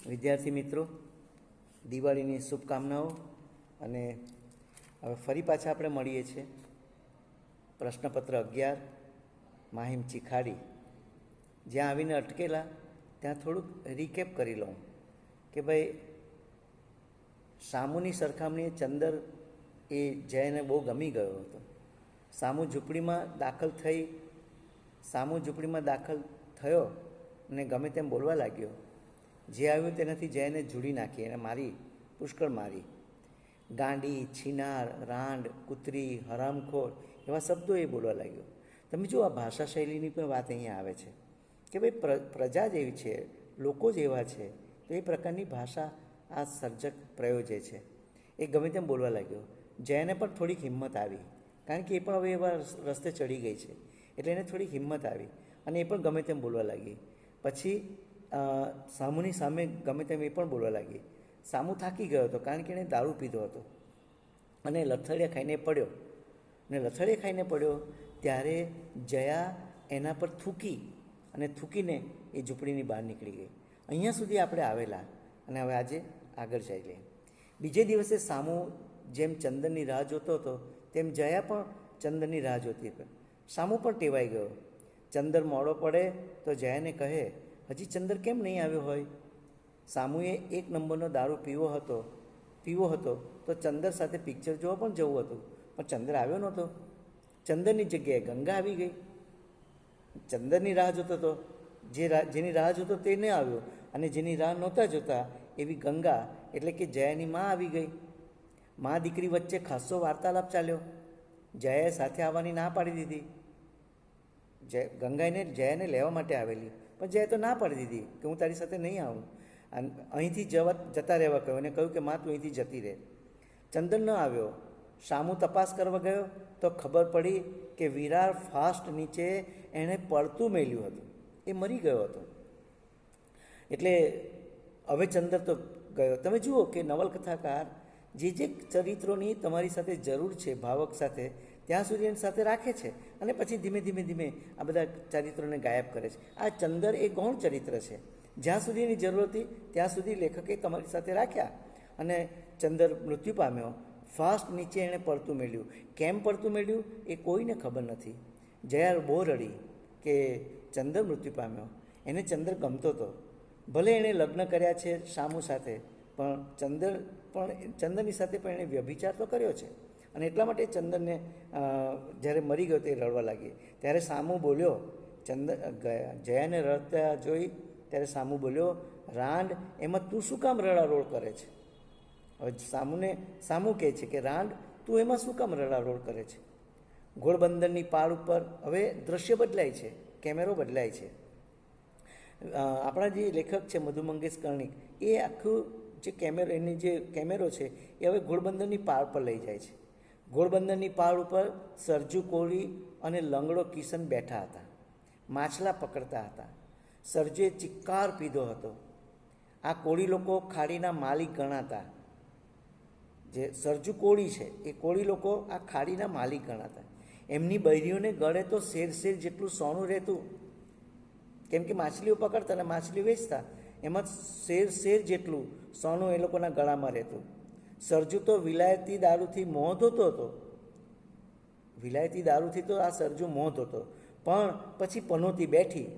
વિદ્યાર્થી મિત્રો, દિવાળીની શુભકામનાઓ. અને હવે ફરી પાછા આપણે મળીએ છીએ. પ્રશ્નપત્ર 11 માહિમ ચીખાડી. જ્યાં આવીને અટકેલા ત્યાં થોડુંક રિકેપ કરી લઉં કે ભાઈ, સામુની સરખામણીએ ચંદર એ જયને બહુ ગમી ગયો હતો. સામુ ઝૂંપડીમાં દાખલ થયો અને ગમે તેમ બોલવા લાગ્યો. જે આવ્યું તેનાથી જયને જુડી નાખી, એને મારી, પુષ્કળ મારી. ગાંડી, છીનાર, રાંડ, કૂતરી, હરામખોર એવા શબ્દો એ બોલવા લાગ્યો. તમે જુઓ, આ ભાષા શૈલીની પણ વાત અહીંયા આવે છે કે ભાઈ પ્રજા જ એવી છે, લોકો જ એવા છે, તો એ પ્રકારની ભાષા આ સર્જક પ્રયોજે છે. એ ગમે તેમ બોલવા લાગ્યો. જયને પણ થોડીક હિંમત આવી, કારણ કે એ પણ હવે એવા રસ્તે ચડી ગઈ છે, એટલે એને થોડીક હિંમત આવી અને એ પણ ગમે તેમ બોલવા લાગી. પછી સામુની સામે ગમે તેમ એ પણ બોલવા લાગી. સામુ થાકી ગયો હતો, કારણ કે એણે દારૂ પીધો હતો અને લથડિયા ખાઈને પડ્યો. ત્યારે જયા એના પર થૂકીને એ ઝૂંપડીની બહાર નીકળી ગઈ. અહીંયા સુધી આપણે આવેલા અને હવે આજે આગળ જઈ લઈએ. બીજે દિવસે સામુ જેમ ચંદનની રાહ જોતો હતો તેમ જયા પણ ચંદનની રાહ જોતી હતી. સામુ પણ ટેવાઈ ગયો. ચંદર મોડો પડે તો જયાને કહે, હજી ચંદર કેમ નહીં આવ્યો હોય? સામુએ 1 નંબરનો દારૂ પીવો હતો તો ચંદર સાથે પિક્ચર જોવા પણ જવું હતું, પણ ચંદર આવ્યો નહોતો. ચંદરની જગ્યાએ ગંગા આવી ગઈ. ચંદરની રાહ જોતો હતો, જેની રાહ જોતો તે ન આવ્યો, અને જેની રાહ નહોતા જોતા એવી ગંગા એટલે કે જયાની મા આવી ગઈ. મા દીકરી વચ્ચે ખાસો વાર્તાલાપ ચાલ્યો. જયાએ સાથે આવવાની ના પાડી દીધી. ગંગાને જયાને લેવા માટે આવેલી, પણ જયાએ તો ના પાડી દીધી કે હું તારી સાથે નહીં આવું, અને અહીંથી જતા રહેવા કહ્યું અને કહ્યું કે મા તું અહીંથી જતી રહે. ચંદન ન આવ્યો. સામુ તપાસ કરવા ગયો તો ખબર પડી કે વિરાર ફાસ્ટ નીચે એણે પડતું મેલ્યું હતું, એ મરી ગયો હતો. એટલે હવે ચંદર તો ગયો. તમે જુઓ કે નવલકથાકાર જે ચરિત્રોની તમારી સાથે જરૂર છે ભાવક સાથે, ત્યાં સુધી એની સાથે રાખે છે અને પછી ધીમે ધીમે આ બધા ચરિત્રોને ગાયબ કરે છે. આ ચંદર એ ગૌણ ચરિત્ર છે. જ્યાં સુધી એની જરૂર હતી ત્યાં સુધી લેખકે તમારી સાથે રાખ્યા અને ચંદર મૃત્યુ પામ્યો. ફાસ્ટ નીચે એણે પડતું મેળ્યું. કેમ પડતું મેળ્યું એ કોઈને ખબર નથી. જયા બહુ રડી કે ચંદર મૃત્યુ પામ્યો. એને ચંદર ગમતો હતો. ભલે એણે લગ્ન કર્યા છે સામુ સાથે, પણ ચંદરની સાથે પણ એણે વ્યભિચાર તો કર્યો છે. અને એટલા માટે ચંદનને જ્યારે મરી ગયો તે રડવા લાગી. ત્યારે સામુ બોલ્યો, જયાને રડતા જોઈ ત્યારે સામુ બોલ્યો, રાંડ, એમાં તું શું કામ રડારોળ કરે છે? હવે સામુ કહે છે કે રાંડ, તું એમાં શું કામ રડારોળ કરે છે? ઘોડબંદરની પાળ ઉપર હવે દ્રશ્ય બદલાય છે, કેમેરો બદલાય છે. આપણા જે લેખક છે મધુ મંગેશ કર્ણિક, એ આખું એની જે કેમેરો છે એ હવે ઘોડબંદરની પાળ પર લઈ જાય છે. ઘોડબંદરની પાળ ઉપર સરજુ કોળી અને લંગડો કિશન બેઠા હતા, માછલા પકડતા હતા. સરજુએ ચિક્કાર પીધો હતો. આ કોળી લોકો ખાડીના માલિક ગણાતા. જે સરજુ કોળી છે એ કોળી લોકો આ ખાડીના માલિક ગણાતા. એમની બૈરીઓને ગળે તો શેર જેટલું સોનું રહેતું, કેમ કે માછલીઓ પકડતા અને માછલીઓ વેચતા, એમાં શેર જેટલું સોનું એ લોકોના ગળામાં રહેતું. સરજુ તો વિલાયતી દારૂથી મોહ ધોતો હતો. વિલાયતી દારૂથી તો આ સરજુ મોહ ધોતો, પણ પછી પનોતી બેઠી.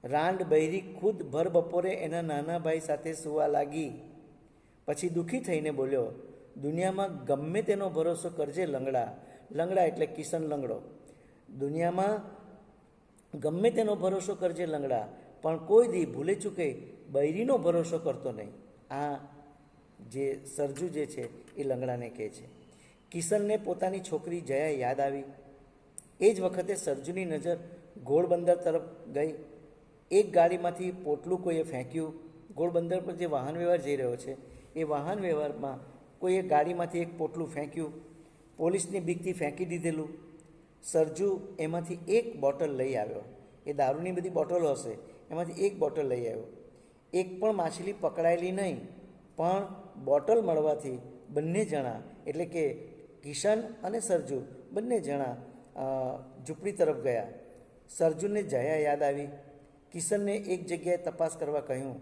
રાંડ બૈરી ખુદ ભર બપોરે એના નાના ભાઈ સાથે સૂવા લાગી. પછી દુઃખી થઈને બોલ્યો, દુનિયામાં ગમે તેનો ભરોસો કરજે લંગડા. લંગડા એટલે કિશન લંગડો. દુનિયામાં ગમે તેનો ભરોસો કરજે લંગડા, પણ કોઈ દી ભૂલે ચૂકે બૈરીનો ભરોસો કરતો નહીં. આ જે સરજુ જે છે એ લંગડાને કહે છે. કિશનને પોતાની છોકરી જયા યાદ આવી. એ જ વખતે સરજુની નજર ઘોડબંદર તરફ ગઈ. એક ગાડીમાંથી પોટલું કોઈએ ફેંક્યું. ઘોડબંદર પર જે વાહન વ્યવહાર જઈ રહ્યો છે એ વાહન વ્યવહારમાં કોઈએ ગાડીમાંથી એક પોટલું ફેંક્યું. પોલીસની બીકથી ફેંકી દીધેલું. સરજુ એમાંથી એક બોટલ લઈ આવ્યો. એ દારૂની બધી બોટલો હશે, એમાંથી એક બોટલ લઈ આવ્યો. એક પણ માછલી પકડાયેલી નહીં, પણ બોટલ મળવાથી બંને જણા એટલે કે કિશન અને સરજુ બંને જણા ઝૂંપડી તરફ ગયા. સરજુને જયા યાદ આવી. કિશનને એક જગ્યાએ તપાસ કરવા કહ્યું.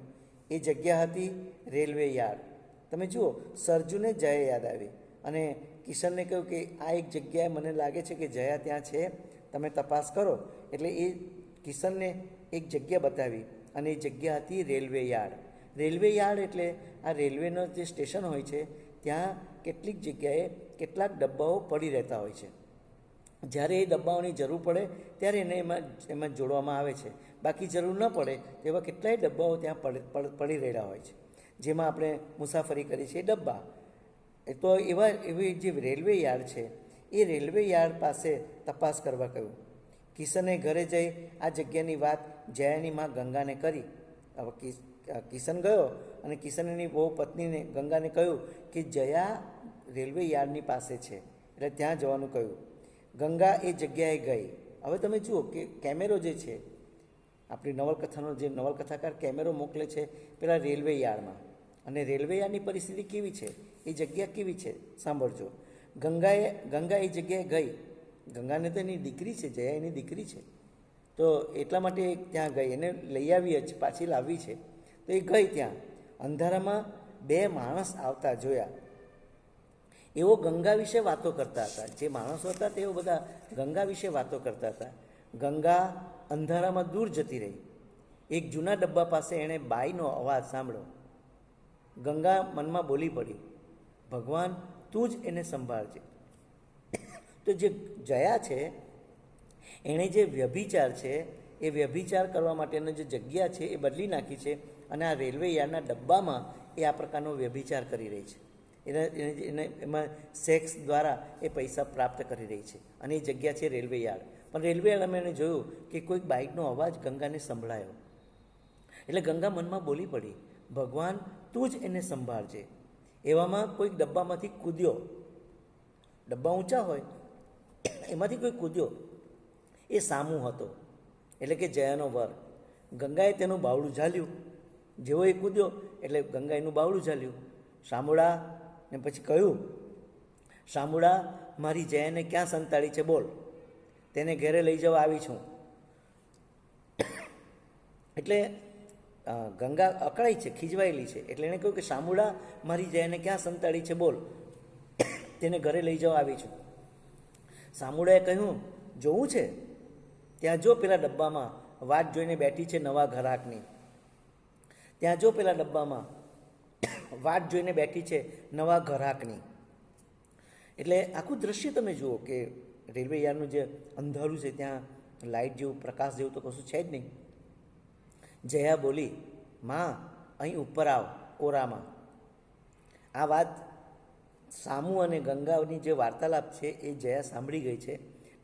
એ જગ્યા હતી રેલવે યાર્ડ. તમે જુઓ, સરજુને જયા યાદ આવી અને કિશનને કહ્યું કે આ એક જગ્યાએ મને લાગે છે કે જયા ત્યાં છે, તમે તપાસ કરો. એટલે એ કિશનને એક જગ્યા બતાવી અને એ જગ્યા હતી રેલવે યાર્ડ. રેલવે યાર્ડ એટલે આ રેલવેનો જે સ્ટેશન હોય છે ત્યાં કેટલીક જગ્યાએ કેટલાક ડબ્બાઓ પડી રહેતા હોય છે. જ્યારે એ ડબ્બાઓની જરૂર પડે ત્યારે એને એમાં જોડવામાં આવે છે. બાકી જરૂર ન પડે તેવા કેટલાય ડબ્બાઓ ત્યાં પડી રહેલા હોય છે, જેમાં આપણે મુસાફરી કરીએ છીએ ડબ્બા. તો એવી જે રેલવે યાર્ડ છે એ રેલવે યાર્ડ પાસે તપાસ કરવા કહ્યું. કિશને ઘરે જઈ આ જગ્યાની વાત જયાની માં ગંગાને કરી. હવે કિશન ગયો અને કિશનની બહુ પત્નીને ગંગાને કહ્યું કે જયા રેલવે યાર્ડની પાસે છે, એટલે ત્યાં જવાનું કહ્યું. ગંગા એ જગ્યાએ ગઈ. હવે તમે જુઓ કે કેમેરો જે છે, આપણી નવલકથાનો જે નવલકથાકાર કેમેરો મોકલે છે પેલા રેલવે યાર્ડમાં, અને રેલવે યાર્ડની પરિસ્થિતિ કેવી છે, એ જગ્યા કેવી છે સાંભળજો. ગંગા એ જગ્યાએ ગઈ. ગંગાને તો એની દીકરી છે, જયા એની દીકરી છે, તો એટલા માટે ત્યાં ગઈ. એને લઈ આવી જ પાછી લાવવી છે, તો એ ગઈ. ત્યાં અંધારામાં બે માણસ આવતા જોયા. એવો ગંગા વિશે વાતો કરતા હતા. જે માણસો હતા તેઓ બધા ગંગા વિશે વાતો કરતા હતા. ગંગા અંધારામાં દૂર જતી રહી. એક જૂના ડબ્બા પાસે એણે બાઈનો અવાજ સાંભળ્યો. ગંગા મનમાં બોલી પડી, ભગવાન તું જ એને સંભાળજે. તો જે જયા છે એણે જે વ્યભિચાર છે એ વ્યભિચાર કરવા માટેની જે જગ્યા છે એ બદલી નાખી છે, અને આ રેલવે યાર્ડના ડબ્બામાં એ આ પ્રકારનો વ્યભિચાર કરી રહી છે. એને એમાં સેક્સ દ્વારા એ પૈસા પ્રાપ્ત કરી રહી છે, અને એ જગ્યા છે રેલવે યાર્ડ. પણ રેલવે યાર્ડમાં એણે જોયું કે કોઈક બાઇકનો અવાજ ગંગાને સંભળાયો. એટલે ગંગા મનમાં બોલી પડી, ભગવાન તું જ એને સંભાળજે. એવામાં કોઈક ડબ્બામાંથી કૂદ્યો. ડબ્બા ઊંચા હોય એમાંથી કોઈ કૂદ્યો. એ સામુ હતો, એટલે કે જયાનો વર. ગંગાએ તેનું બાવડું ઝાલ્યું. જેવો એ કૂદ્યો એટલે ગંગા એનું બાવડું ઝાલ્યું. શામુડા ને પછી કહ્યું, શામુડા મારી જયાને ક્યાં સંતાડી છે બોલ, તેને ઘરે લઈ જવા આવી છું. એટલે ગંગા અકળાઈ છે, ખીજવાયેલી છે. એટલે એણે કહ્યું કે શામુડા મારી જયાને ક્યાં સંતાડી છે બોલ, તેને ઘરે લઈ જવા આવી છું. શામુડાએ કહ્યું, જોવું છે? ત્યાં જો પેલા ડબ્બામાં વાટ જોઈને બેઠી છે નવા ઘરાકની. ત્યાં જો પેલા ડબ્બામાં વાટ જોઈને બેઠી છે નવા ઘરાકની. એટલે આખું દ્રશ્ય તમે જુઓ કે રેલવે યાર્ડનું જે અંધારું છે, ત્યાં લાઇટ જેવું પ્રકાશ જેવું તો કશું છે જ નહીં. જયા બોલી, માં અહીં ઉપર આવ ઓરામાં. આ વાત સામુ અને ગંગાની જે વાર્તાલાપ છે એ જયા સાંભળી ગઈ છે,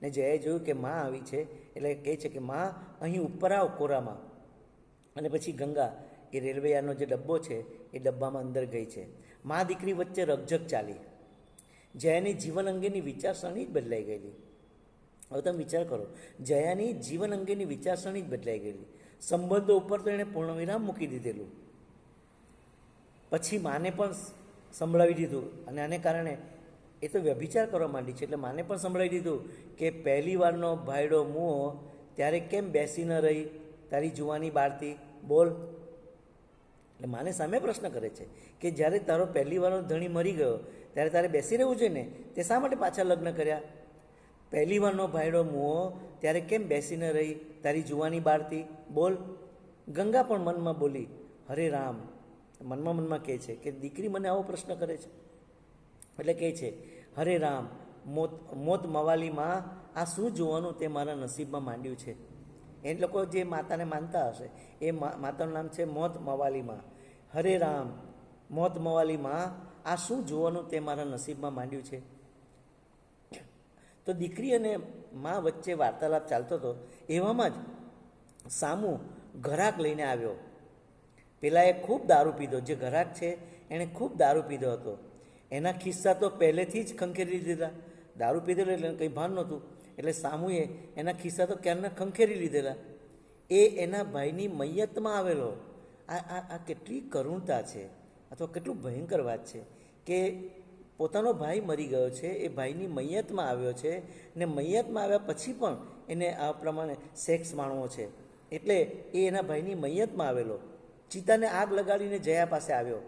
ને જયાએ જોયું કે માં આવી છે, એટલે કહે છે કે માં અહીં ઉપર આવ કોરામાં. અને પછી ગંગા એ રેલવે યાર્ડનો જે ડબ્બો છે એ ડબ્બામાં અંદર ગઈ છે. મા દીકરી વચ્ચે રકઝક ચાલી. જયાની જીવન અંગેની વિચારસરણી જ બદલાઈ ગયેલી. હવે તમે વિચાર કરો, જયાની જીવન અંગેની વિચારસરણી જ બદલાઈ ગયેલી. સંબંધો ઉપર તો એણે પૂર્ણવિરામ મૂકી દીધેલું, પછી માને પણ સંભળાવી દીધું, અને આને કારણે એ તો વ્યભિચાર કરવા માંડી છે. એટલે માને પણ સંભળાવી દીધું કે પહેલી વારનો ભાયડો મુઓ ત્યારે કેમ બેસી ન રહી તારી જુવાની બાળતી બોલ. એટલે માને સામે પ્રશ્ન કરે છે કે જ્યારે તારો પહેલી વારનો ધણી મરી ગયો ત્યારે તારે બેસી રહેવું જોઈએ ને, તે શા માટે પાછા લગ્ન કર્યા? પહેલી વારનો ભાયડો મુઓ ત્યારે કેમ બેસી ન રહી તારી જુવાની બાળતી બોલ. ગંગા પણ મનમાં બોલી, હરે રામ. મનમાં કહે છે કે દીકરી મને આવો પ્રશ્ન કરે છે. એટલે કહે છે, હરે રામ, મોત મવાલીમાં આ શું જોવાનું તે મારા નસીબમાં માંડ્યું છે. એ લોકો જે માતાને માનતા હશે એ માતાનું નામ છે મોત મવાલીમાં. હરે રામ, મોત મવાલીમાં આ શું જોવાનું તે મારા નસીબમાં માંડ્યું છે. તો દીકરી અને મા વચ્ચે વાર્તાલાપ ચાલતો હતો. એવામાં જ સામુ ઘરાક લઈને આવ્યો. પેલાએ ખૂબ દારૂ પીધો. જે ઘરાક છે એણે ખૂબ દારૂ પીધો હતો. એના ખિસ્સા તો પહેલેથી જ ખંખેરી લીધેલા. દારૂ પીધેલો એટલે કંઈ ભાન નહોતું. એટલે સામુએ એના ખિસ્સા તો ક્યારના ખંખેરી લીધેલા. એ એના ભાઈની મૈયતમાં આવેલો. આ કેટલી કરુણતા છે, અથવા કેટલું ભયંકર વાત છે કે પોતાનો ભાઈ મરી ગયો છે, એ ભાઈની મૈયતમાં આવ્યો છે, ને મૈયતમાં આવ્યા પછી પણ એને આ પ્રમાણે સેક્સ માણવો છે. એટલે એ એના ભાઈની મૈયતમાં આવેલો, ચિતાને આગ લગાડીને જયા પાસે આવ્યો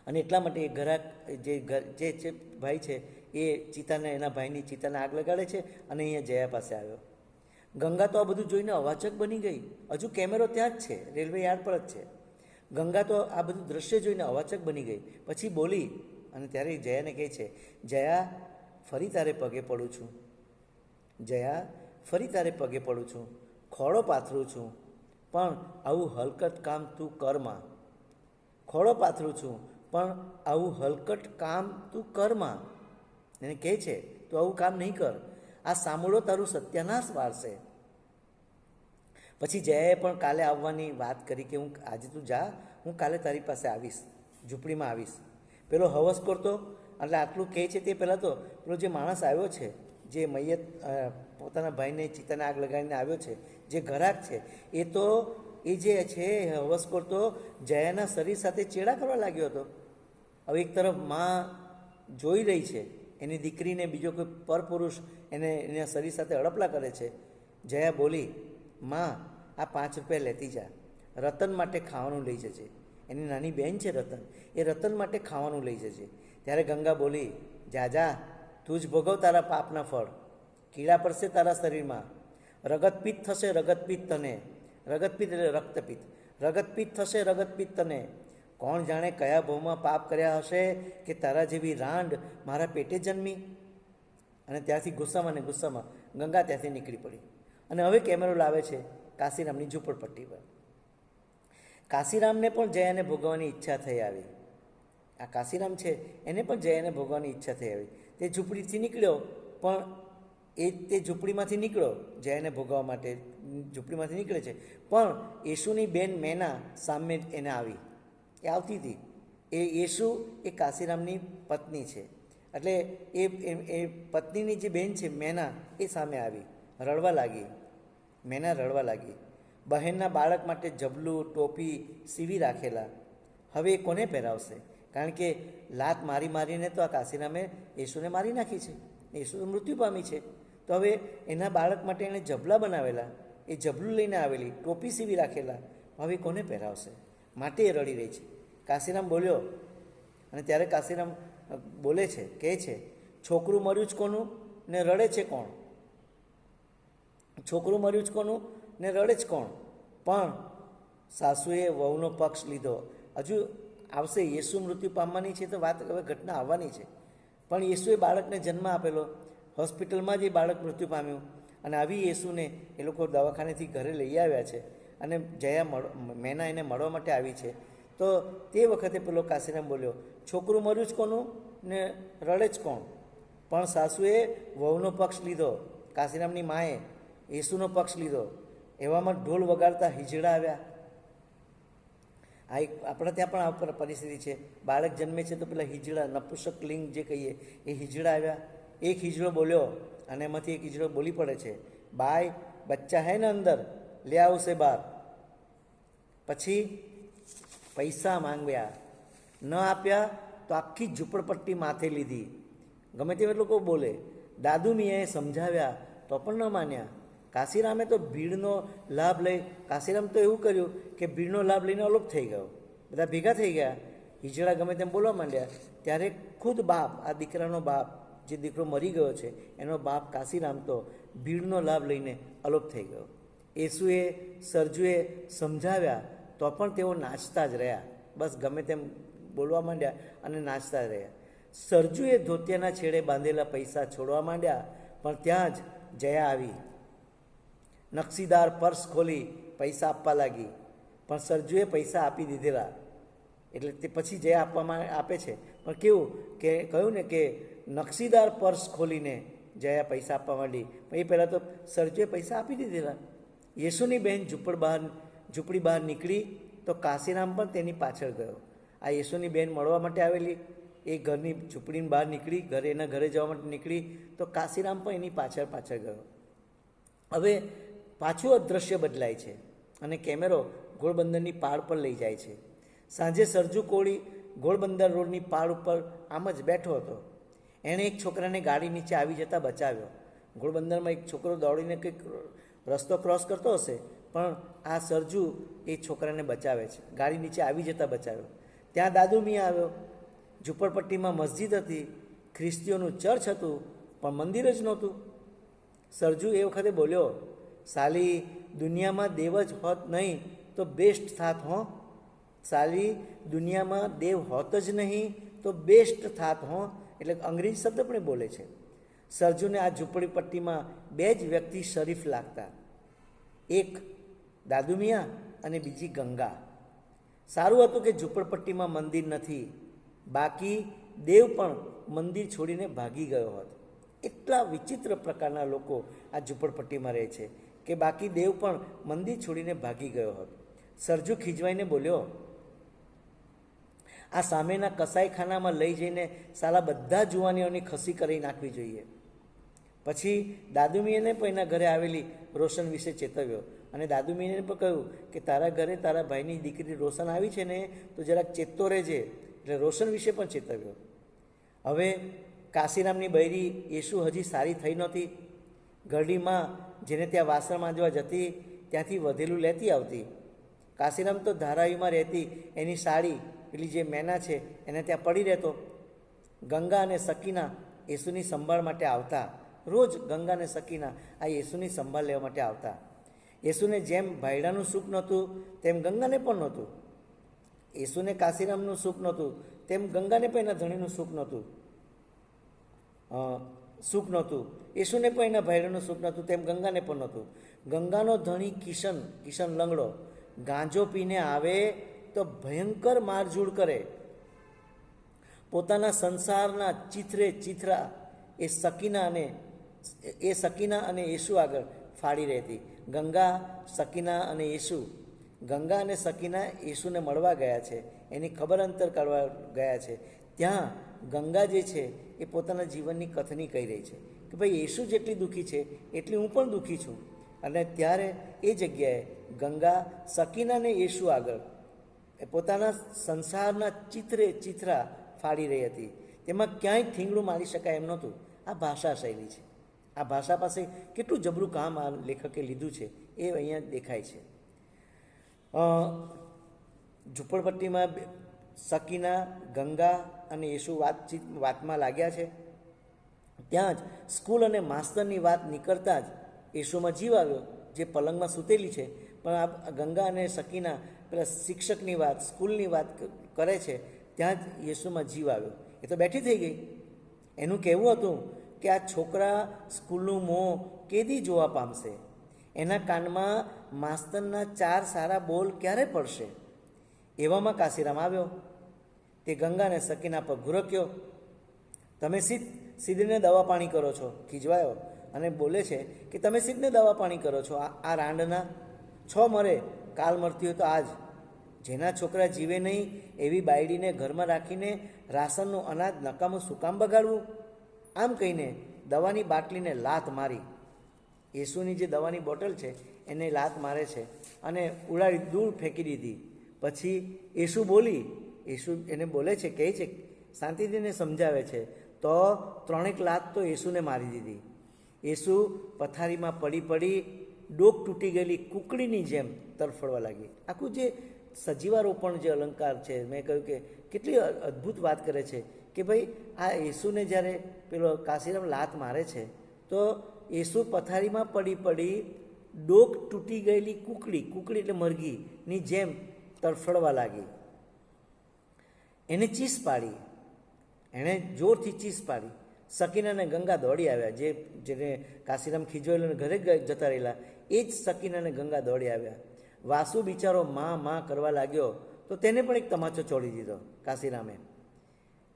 અને એટલા માટે એ ઘરાક જે ભાઈ છે એ ચિતાને એના ભાઈની ચિતાને આગ લગાડે છે અને અહીંયા જયા પાસે આવ્યો. ગંગા તો આ બધું જોઈને અવાચક બની ગઈ. હજુ કેમેરો ત્યાં જ છે, રેલવે યાર્ડ પર જ છે. ગંગા તો આ બધું દ્રશ્ય જોઈને અવાચક બની ગઈ. પછી બોલી અને ત્યારે જયાને કહે છે, જયા ફરી તારે પગે પડું છું, જયા ફરી તારે પગે પડું છું, ખોળો પાથરું છું, પણ આવું હલકટ કામ તું કરમાં. ખોળો પાથરું છું પણ આવું હલકટ કામ તું કરમાં. એને કહે છે તું આવું કામ નહીં કર, આ સાંભળો તારું સત્યાનાશ વાળશે. પછી જયાએ પણ કાલે આવવાની વાત કરી કે હું આજે તું જા, હું કાલે તારી પાસે આવીશ, ઝૂંપડીમાં આવીશ. પેલો હવસ કરતો એટલે આટલું કહે છે તે પહેલાં તો પેલો જે માણસ આવ્યો છે, જે મૈયત પોતાના ભાઈને ચિતાને આગ લગાડીને આવ્યો છે, જે ઘરાક છે, એ તો એ જે છે હવસ કરતો જયાના શરીર સાથે ચેડા કરવા લાગ્યો હતો. હવે એક તરફ માં જોઈ રહી છે એની દીકરીને બીજો કોઈ પરપુરુષ એના શરીર સાથે અડપલા કરે છે. જયા બોલી, માં આ 5 રૂપિયા લેતી જા, રતન માટે ખાવાનું લઈ જજે. એની નાની બહેન છે રતન, એ રતન માટે ખાવાનું લઈ જજે. ત્યારે ગંગા બોલી, જા જા, તું જ ભોગવ તારા પાપના ફળ, કીડા પડશે તારા શરીરમાં, રગતપિત્ત થશે, રગતપિત્ત તને. રગતપિત્ત એટલે રક્તપિત્ત. રગતપિત્ત થશે, રગતપિત્ત તને. કોણ જાણે કયા ભાવમાં પાપ કર્યા હશે કે તારા જેવી રાંડ મારા પેટે જન્મી. અને ત્યાંથી ગુસ્સામાં ને ગુસ્સામાં ગંગા ત્યાંથી નીકળી પડી. અને હવે કેમેરો લાવે છે કાશીરામની ઝૂંપડપટ્ટી પર. કાશીરામને પણ જયાને ભોગવવાની ઈચ્છા થઈ આવી. આ કાશીરામ છે એને પણ જયાને ભોગવવાની ઈચ્છા થઈ આવી. તે ઝૂંપડીથી નીકળ્યો, પણ તે ઝૂંપડીમાંથી નીકળ્યો જયાને ભોગવવા માટે, ઝૂંપડીમાંથી નીકળે છે, પણ યેશુની બેન મેના સામે એને આવી. એ આવતી હતી. એ યેશુ એ કાશીરામની પત્ની છે, એટલે એ પત્નીની જે બેન છે મેના, એ સામે આવી, રડવા લાગી. મેના રડવા લાગી. બહેનના બાળક માટે જબલું, ટોપી સીવી રાખેલા. હવે એ કોને પહેરાવશે? કારણ કે લાત મારી મારીને તો આ કાશીરામે યેશુને મારી નાખી છે, યેશુ તો મૃત્યુ પામી છે. તો હવે એના બાળક માટે એણે જબલા બનાવેલા, એ જબલું લઈને આવેલી, ટોપી સીવી રાખેલા, હવે કોને પહેરાવશે? માટે એ રડી રહી છે. કાશીરામ બોલ્યો, અને ત્યારે કાશીરામ બોલે છે, કહે છે, છોકરું મર્યું જ કોનું ને રડે છે કોણ? છોકરું મર્યું જ કોનું ને રડે જ કોણ? પણ સાસુએ વહુનો પક્ષ લીધો. હજુ આવશે, યેશુ મૃત્યુ પામવાની છે તો વાત હવે ઘટના આવવાની છે. પણ યેશુએ બાળકને જન્મ આપેલો, હોસ્પિટલમાં જ એ બાળક મૃત્યુ પામ્યું, અને આવી યેશુને એ લોકો દવાખાનેથી ઘરે લઈ આવ્યા છે, અને જયા મેના એને મળવા માટે આવી છે. તો તે વખતે પેલો કાશીરામ બોલ્યો, છોકરું મર્યું જ કોનું ને રડે જ કોણ? પણ સાસુએ વહુનો પક્ષ લીધો, કાશીરામની માએ યેશુનો પક્ષ લીધો. એવામાં ઢોલ વગાડતા હિજડા આવ્યા. આ એક આપણા ત્યાં પણ આ પરિસ્થિતિ છે. બાળક જન્મે છે તો પેલા હિજડા, નપુંસક લિંગ જે કહીએ, એ હિજડા આવ્યા. એક હિજડો બોલ્યો અને એમાંથી એક હિજડો બોલી પડે છે, બાય બચ્ચા હે ને અંદર, લે આવશે બહાર. પછી પૈસા માંગ્યા, ન આપ્યા તો આખી ઝૂંપડપટ્ટી માથે લીધી. ગમે તે લોકો બોલે. દાદુ મિયાએ સમજાવ્યા તો પણ ન માન્યા. કાશીરામે તો ભીડનો લાભ લઈ, કાશીરામ તો એવું કર્યું કે ભીડનો લાભ લઈને અલોપ થઈ ગયો. બધા ભેગા થઈ ગયા, હિજડા ગમે તેમ બોલવા માંડ્યા. ત્યારે ખુદ બાપ, આ દીકરાનો બાપ, જે દીકરો મરી ગયો છે એનો બાપ કાશીરામ તો ભીડનો લાભ લઈને અલોપ થઈ ગયો. યેશુએ, સરજુએ સમજાવ્યા તો પણ તેઓ નાચતા જ રહ્યા. બસ ગમે તેમ બોલવા માંડ્યા અને નાચતા જ રહ્યા. સરજુએ ધોતિયાના છેડે બાંધેલા પૈસા છોડવા માંડ્યા, પણ ત્યાં જ જયા આવી. નકશીદાર પર્સ ખોલી પૈસા આપવા લાગી, પણ સરજુએ પૈસા આપી દીધેલા. એટલે તે પછી જયા આપે છે, પણ કેવું કે કહ્યું ને કે નકશીદાર પર્સ ખોલીને જયા પૈસા આપવા માંડી, પણ એ પહેલાં તો સરજુએ પૈસા આપી દીધેલા. યેશુની બહેન ઝૂંપડી બહાર નીકળી તો કાશીરામ પણ તેની પાછળ ગયો. આ યેશુની બહેન મળવા માટે આવેલી, એ ઘરની ઝૂંપડીની બહાર નીકળી, એના ઘરે જવા માટે નીકળી તો કાશીરામ પણ એની પાછળ ગયો. હવે પાછું અદૃશ્ય બદલાય છે અને કેમેરો ઘોડબંદરની પાળ પર લઈ જાય છે. સાંજે સરજુ કોળી ઘોડબંદર રોડની પાળ ઉપર આમ જ બેઠો હતો. એણે એક છોકરાને ગાડી નીચે આવી જતાં બચાવ્યો. ઘોડબંદરમાં એક છોકરો દોડીને કંઈક રસ્તો ક્રોસ કરતો હશે, પણ આ સરજુ એ છોકરાને બચાવે છે, ગાડી નીચે આવી જતાં બચાવ્યો. ત્યાં દાદુ મિયા આવ્યો. ઝૂંપડપટ્ટીમાં મસ્જિદ હતી, ખ્રિસ્તીઓનું ચર્ચ હતું, પણ મંદિર જ નહોતું. સરજુ એ વખતે બોલ્યો, સાલી દુનિયામાં દેવ જ હોત નહીં તો બેસ્ટ થાત હો. સાલી દુનિયામાં દેવ હોત જ નહીં તો બેસ્ટ થાત હો. એટલે અંગ્રેજી શબ્દ પણ બોલે છે. સરજુને આ ઝૂંપડીપટ્ટીમાં બે જ વ્યક્તિ શરીફ લાગતા, એક દાદુ મિયા અને બીજી ગંગા. સારું હતું કે ઝૂંપડપટ્ટીમાં મંદિર નથી, બાકી દેવ પણ મંદિર છોડીને ભાગી ગયો હોત. એટલા વિચિત્ર પ્રકારના લોકો આ ઝૂંપડપટ્ટીમાં રહે છે કે બાકી દેવ પણ મંદિર છોડીને ભાગી ગયો હોત. સરજુ ખીજવાઈને બોલ્યો, આ સામેના કસાઈખાનામાં લઈ જઈને સાલા બધા જુવાનીઓની ખસી કરી નાખવી જોઈએ. પછી દાદુમીને પણ એના ઘરે આવેલી રોશન વિશે ચેતવ્યો અને દાદુમીને પણ કહ્યું કે તારા ઘરે તારા ભાઈની દીકરી રોશન આવી છે ને, તો જરાક ચેતતો રહેજે. એટલે રોશન વિશે પણ ચેતવ્યો. હવે કાશીરામની બૈરી યેસુ હજી સારી થઈ નહોતી. ગરડીમાં જેને ત્યાં વાસણ માંજવા જતી ત્યાંથી વધેલું લેતી આવતી. કાશીરામ તો ધારાવીમાં રહેતી એની સાડી પેલી જે મેના છે એને ત્યાં પડી રહેતો. ગંગા અને સકીના યેસુની સંભાળ માટે આવતા. રોજ ગંગા અને સકીના આ યેસુની સંભાળ લેવા માટે આવતા. યેસુને જેમ ભાઈડાનું સુખ નહોતું તેમ ગંગાને પણ નહોતું. યેસુને કાશીરામનું સુખ નહોતું તેમ ગંગાને પણ એના ધણીનું સુખ નહોતું. યેસુને પણ એના ભાઈડાનું સુખ નહોતું તેમ ગંગાને પણ નહોતું. ગંગાનો ધણી કિશન લંગડો ગાંજો પીને આવે તો ભયંકર મારઝૂડ કરે. પોતાના સંસારના ચીથરા એ સકીના અને યેસુ આગળ ફાડી રહેતી. ગંગા અને સકીના યેસુને મળવા ગયા છે, એની ખબર અંતર કાઢવા ગયા છે. ત્યાં ગંગા જે છે એ પોતાના જીવનની કથની કહી રહી છે કે ભાઈ યેસુ જેટલી દુઃખી છે એટલી હું પણ દુઃખી છું. અને ત્યારે એ જગ્યાએ ગંગા સકીનાને યેસુ આગળ પોતાના સંસારના ચીથરા ફાડી રહી હતી. તેમાં ક્યાંય થીંગડું મારી શકાય એમ નહોતું. આ ભાષા શૈલી છે. આ ભાષા પાસે કેટલું જબરું કામ આ લેખકે લીધું છે એ અહીંયા દેખાય છે. ઝૂંપડપટ્ટીમાં સકીના, ગંગા અને યેસુ વાતમાં લાગ્યા છે. ત્યાં જ સ્કૂલ અને માસ્તરની વાત નીકળતા જ યેસુમાં જીવ આવ્યો. જે પલંગમાં સૂતેલી છે, પણ આ ગંગા અને સકીના પેલા શિક્ષકની વાત, સ્કૂલની વાત કરે છે, ત્યાં જ યેસુમાં જીવ આવ્યો. એ તો બેઠી થઈ ગઈ. એનું કહેવું હતું કે આ છોકરા સ્કૂલનું મોં કેદી જોવા પામશે, એના કાનમાં માસ્તરના 4 સારા બોલ ક્યારે પડશે. એવામાં કાશીરામ આવ્યો. તે ગંગા અને સકીના પર ઘુરક્યો. તમે સીધને દવા પાણી કરો છો. ખીજવાયો અને બોલે છે કે તમે સીધને દવા પાણી કરો છો. આ રાંડના 6 મરે, કાલ મરતી હોય તો આજ. જેના છોકરા જીવે નહીં એવી બાયડીને ઘરમાં રાખીને રાશનનું અનાજ નકામું શું કામ બગાડવું. આમ કહીને દવાની બાટલીને લાત મારી. યેસુની જે દવાની બોટલ છે એને લાત મારે છે અને ઉડાડી દૂર ફેંકી દીધી. પછી યેસુ એને બોલે છે, કહે છે, શાંતિજીને સમજાવે છે, તો 3 લાત તો યેસુને મારી દીધી. યેસુ પથારીમાં પડી ડોક તૂટી ગયેલી કુકડીની જેમ તરફડવા લાગી. આખું જે સજીવારોપણ જે અલંકાર છે, મેં કહ્યું કે કેટલી અદ્ભુત વાત કરે છે કે ભાઈ આ યેસુને જ્યારે પેલો કાશીરામ લાત મારે છે તો યેસુ પથારીમાં પડી ડોક તૂટી ગયેલી કુકડી એટલે મરઘીની જેમ તરફડવા લાગી. એને ચીસ પાડી, એણે જોરથી ચીસ પાડી. સકીના અને ગંગા દોડી આવ્યા. જેને કાશીરામ ખીજવાયેલો ઘરે જતા રહેલા એ જ સકીના અને ગંગા દોડી આવ્યા. વાસુ બિચારો માં કરવા લાગ્યો તો તેને પણ એક તમાચો ચોડી દીધો કાશીરામે.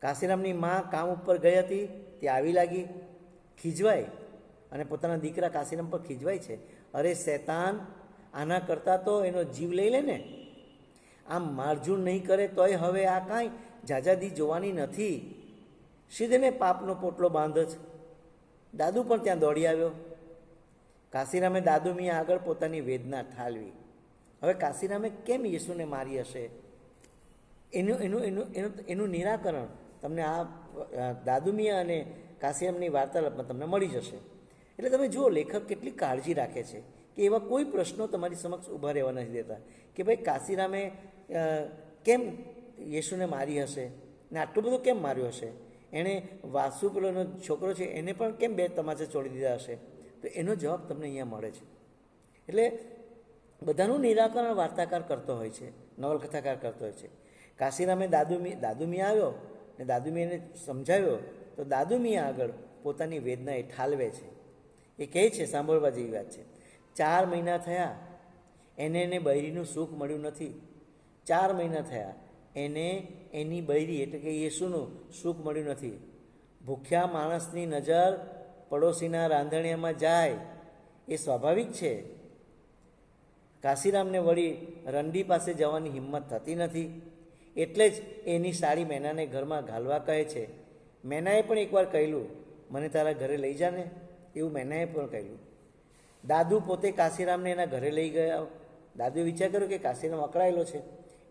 કાશીરામની માં કામ ઉપર ગઈ હતી, તે આવી લાગી, ખીજવાય અને પોતાના દીકરા કાશીરામ પર ખીજવાય છે. અરે શૈતાન, આના કરતાં તો એનો જીવ લઈ લે ને. આમ મારઝૂડ નહીં કરે તોય હવે આ કાંઈ જાજાદી જોવાની નથી. સીધને પાપનો પોટલો બાંધ જ. દાદુ પણ ત્યાં દોડી આવ્યો. કાશીરામે દાદુ મિયા આગળ પોતાની વેદના ઠાલવી. હવે કાશીરામે કેમ યેસુને મારી હશે એનું નિરાકરણ તમને આ દાદુ મિયા અને કાશીરામની વાર્તાલાપમાં તમને મળી જશે. એટલે તમે જુઓ લેખક કેટલી કાળજી રાખે છે કે એવા કોઈ પ્રશ્નો તમારી સમક્ષ ઊભા રહેવા નથી દેતા કે ભાઈ કાશીરામે કેમ યેશુને મારી હશે ને આટલું બધું કેમ માર્યો હશે, એણે વાસુ પેલોનો છોકરો છે એને પણ કેમ 2 તમાચા છોડી દીધા હશે. તો એનો જવાબ તમને અહીંયા મળે છે. એટલે બધાનું નિરાકરણ વાર્તાકાર કરતો હોય છે, નવલકથાકાર કરતો હોય છે. કાશીરામે દાદુમી આવ્યો ને દાદુમી એને સમજાવ્યો તો દાદુમી આગળ પોતાની વેદના એ ઠાલવે છે. એ કહે છે, સાંભળવા જેવી વાત છે, 4 મહિના થયા એને બૈરીનું સુખ મળ્યું નથી. 4 મહિના થયા એને એની બૈરી એટલે કે યેશુનું સુખ મળ્યું નથી. ભૂખ્યા માણસની નજર પડોશીના રાંધણિયામાં જાય એ સ્વાભાવિક છે. કાશીરામને વળી રંડી પાસે જવાની હિંમત થતી નથી. એટલે જ એની સાડી મેનાને ઘરમાં ઘાલવા કહે છે. મેનાએ પણ એકવાર કહેલું, મને તારા ઘરે લઈ જાને, એવું મેનાએ પણ કહેલું. દાદુ પોતે કાશીરામને એના ઘરે લઈ ગયા. દાદુએ વિચાર કર્યો કે કાશીરામ અકળાયેલો છે,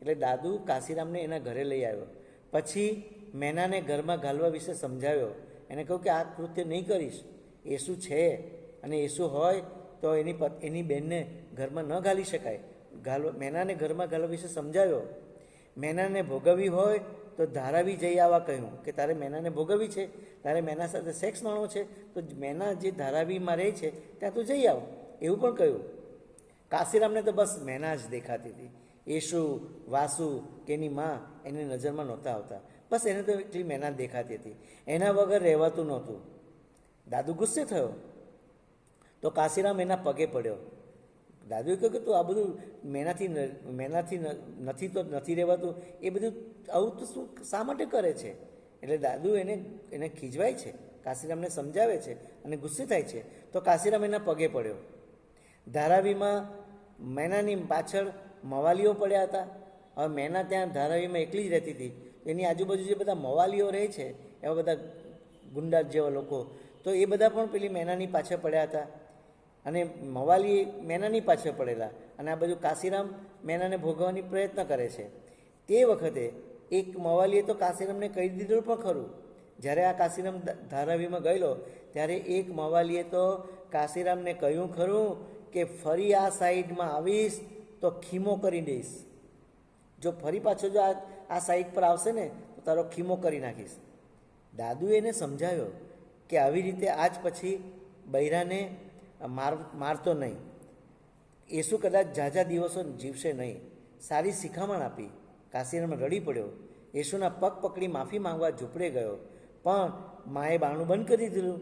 એટલે દાદુ કાશીરામને એના ઘરે લઈ આવ્યો. પછી મેનાને ઘરમાં ઘાલવા વિશે સમજાવ્યો. એને કહ્યું કે આ કૃત્ય નહીં કરીશ, યેશુ છે અને યેશુ હોય તો એની બહેનને ઘરમાં ન ઘાલી શકાય. મેનાને ઘરમાં ઘાલવા વિશે સમજાવ્યો. મેનાને ભોગવવી હોય તો ધારાવી જઈ આવવા કહ્યું કે તારે મેનાને ભોગવવી છે, તારે મેના સાથે સેક્સ માણવો છે તો મેના જે ધારાવીમાં રહે છે ત્યાં તું જઈ આવ, એવું પણ કહ્યું. કાશીરામને તો બસ મેના જ દેખાતી હતી. યેશુ, વાસુ કે એની માં એની નજરમાં નહોતા આવતા. બસ એને તો એટલી મેના દેખાતી હતી. એના વગર રહેવાતું નહોતું. દાદુ ગુસ્સે થયો તો કાશીરામ એના પગે પડ્યો. દાદુએ કહ્યું કે તું આ બધું મેનાથી નથી રહેવાતું, એ બધું આવું તો શું શા માટે કરે છે? એટલે દાદુ એને ખીજવાય છે, કાશીરામને સમજાવે છે અને ગુસ્સે થાય છે. તો કાશીરામ એના પગે પડ્યો. ધારાવીમાં મેનાની પાછળ મવાલીઓ પડ્યા હતા. હવે મેના ત્યાં ધારાવીમાં એકલી જ રહેતી હતી. એની આજુબાજુ જે બધા મવાલીઓ રહે છે, એવા બધા ગુંડા જેવા લોકો, તો એ બધા પણ પેલી મેનાની પાછળ પડ્યા હતા અને મવાલી મેનાની પાછળ પડેલા. અને આ બધું કાશીરામ મેનાને ભોગવવાની પ્રયત્ન કરે છે. તે વખતે એક મવાલીએ તો કાશીરામને કહી દીધું પણ ખરું. જ્યારે આ કાશીરામ ધારાવીમાં ગયેલો ત્યારે એક મવાલીએ તો કાશીરામને કહ્યું ખરું કે ફરી આ સાઈડમાં આવીશ તો ખીમો કરી દઈશ. જો ફરી પાછો જો આ સાઈડ પર આવશે ને તો તારો ખીમો કરી નાખીશ. દાદુએ એને સમજાવ્યો કે આવી રીતે આજ પછી બૈરાને મારતો નહીં. યેશુ કદાચ ઝાઝા દિવસો જીવશે નહીં. સારી શિખામણ આપી. કાશીરામ રડી પડ્યો. યેશુના પગ પકડી માફી માંગવા ઝૂંપડે ગયો, પણ માએ બારણું બંધ કરી દીધું.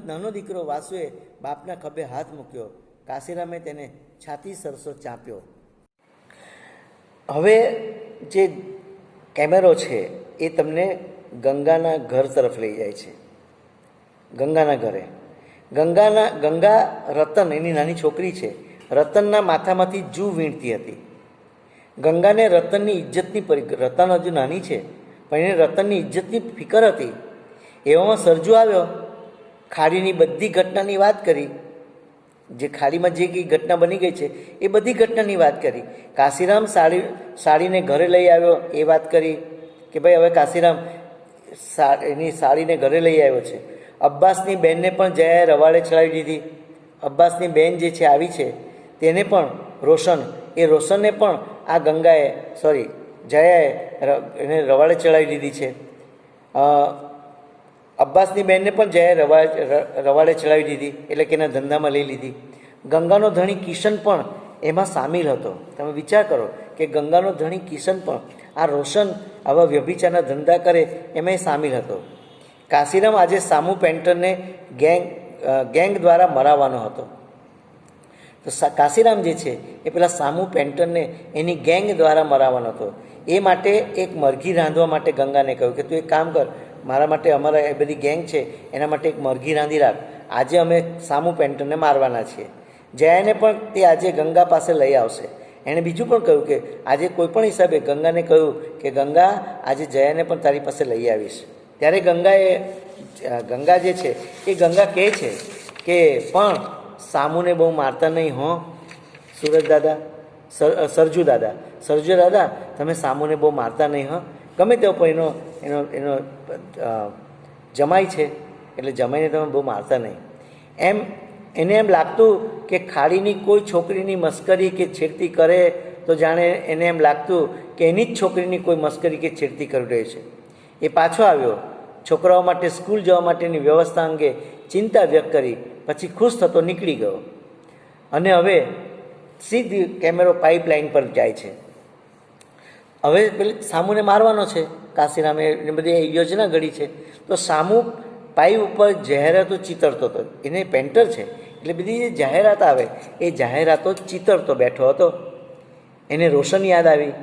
નાનો દીકરો વાસુએ બાપના ખભે હાથ મૂક્યો. કાશીરામે તેને છાતી સરસો ચાંપ્યો. હવે જે કેમેરો છે એ તમને ગંગાના ઘર તરફ લઈ જાય છે. ગંગાના ઘરે ગંગા રતન એની નાની છોકરી છે. રતનના માથામાંથી જૂ વીણતી હતી. ગંગાને રતનની ઇજ્જતની રતન હજુ નાની છે પણ એને રતનની ઇજ્જતની ફિકર હતી. એવામાં સરજુ આવ્યો. ખાડીની બધી ઘટનાની વાત કરી. જે ખાડીમાં જે કંઈ ઘટના બની ગઈ છે એ બધી ઘટનાની વાત કરી. કાશીરામ સાડીને ઘરે લઈ આવ્યો એ વાત કરી કે ભાઈ હવે કાશીરામ એની સાડીને ઘરે લઈ આવ્યો છે. અબ્બાસની બહેનને પણ જયાએ રવાડે ચડાવી દીધી. અબ્બાસની બહેન જે છે આવી છે તેને પણ રોશનને પણ આ જયાએ એને રવાડે ચડાવી દીધી છે. અબ્બાસની બહેનને પણ જયાએ રવાડે ચડાવી દીધી, એટલે કે એના ધંધામાં લઈ લીધી. ગંગાનો ધણી કિશન પણ એમાં સામેલ હતો. તમે વિચાર કરો કે ગંગાનો ધણી કિશન પણ આ રોશન આવા વ્યભિચારના ધંધા કરે એમાં સામેલ હતો. કાશીરામ આજે સામુ પેન્ટરને ગેંગ દ્વારા મરાવવાનો હતો. તો કાશીરામ જે છે એ પેલા સામુ પેન્ટરને એની ગેંગ દ્વારા મરાવવાનો હતો. એ માટે એક મરઘી રાંધવા માટે ગંગાને કહ્યું કે તું એક કામ કર, મારા માટે અમારા એ બધી ગેંગ છે એના માટે એક મરઘી રાંધી રાખ, આજે અમે સામુ પેન્ટરને મારવાના છીએ. જયાને પણ તે આજે ગંગા પાસે લઈ આવશે. એણે બીજું પણ કહ્યું કે આજે કોઈ પણ હિસાબે ગંગાને કહ્યું કે ગંગા આજે જયાને પણ તારી પાસે લઈ આવીશ. ત્યારે ગંગા જે છે એ ગંગા કહે છે કે પણ સામુને બહુ મારતા નહીં હો સરજુ દાદા તમે સામુને બહુ મારતા નહીં હો. ગમે તેવો પણ એનો જમાઈ છે એટલે જમાઈને તમે બહુ મારતા નહીં. એને એમ લાગતું કે ખાડીની કોઈ છોકરીની મસ્કરી કે છેડતી કરે તો જાણે એને એમ લાગતું કે એની જ છોકરીની કોઈ મસ્કરી કે છેડતી કરી રહી છે. એ પાછો આવ્યો, છોકરાઓ માટે સ્કૂલ જવા માટેની વ્યવસ્થા અંગે ચિંતા વ્યક્ત કરી, પછી ખુશ થતો નીકળી ગયો. અને હવે સીધી કેમેરો પાઇપલાઇન પર જાય છે. હવે પેલી સામુને મારવાનો છે. કાશીરામે એને બધી યોજના ઘડી છે. તો સામુ પાઇપ ઉપર જાહેરાતો ચિતરતો હતો. એને પેન્ટર છે એટલે બધી જે જાહેરાત આવે એ જાહેરાતો ચિતરતો બેઠો હતો. એને રોશન યાદ આવી.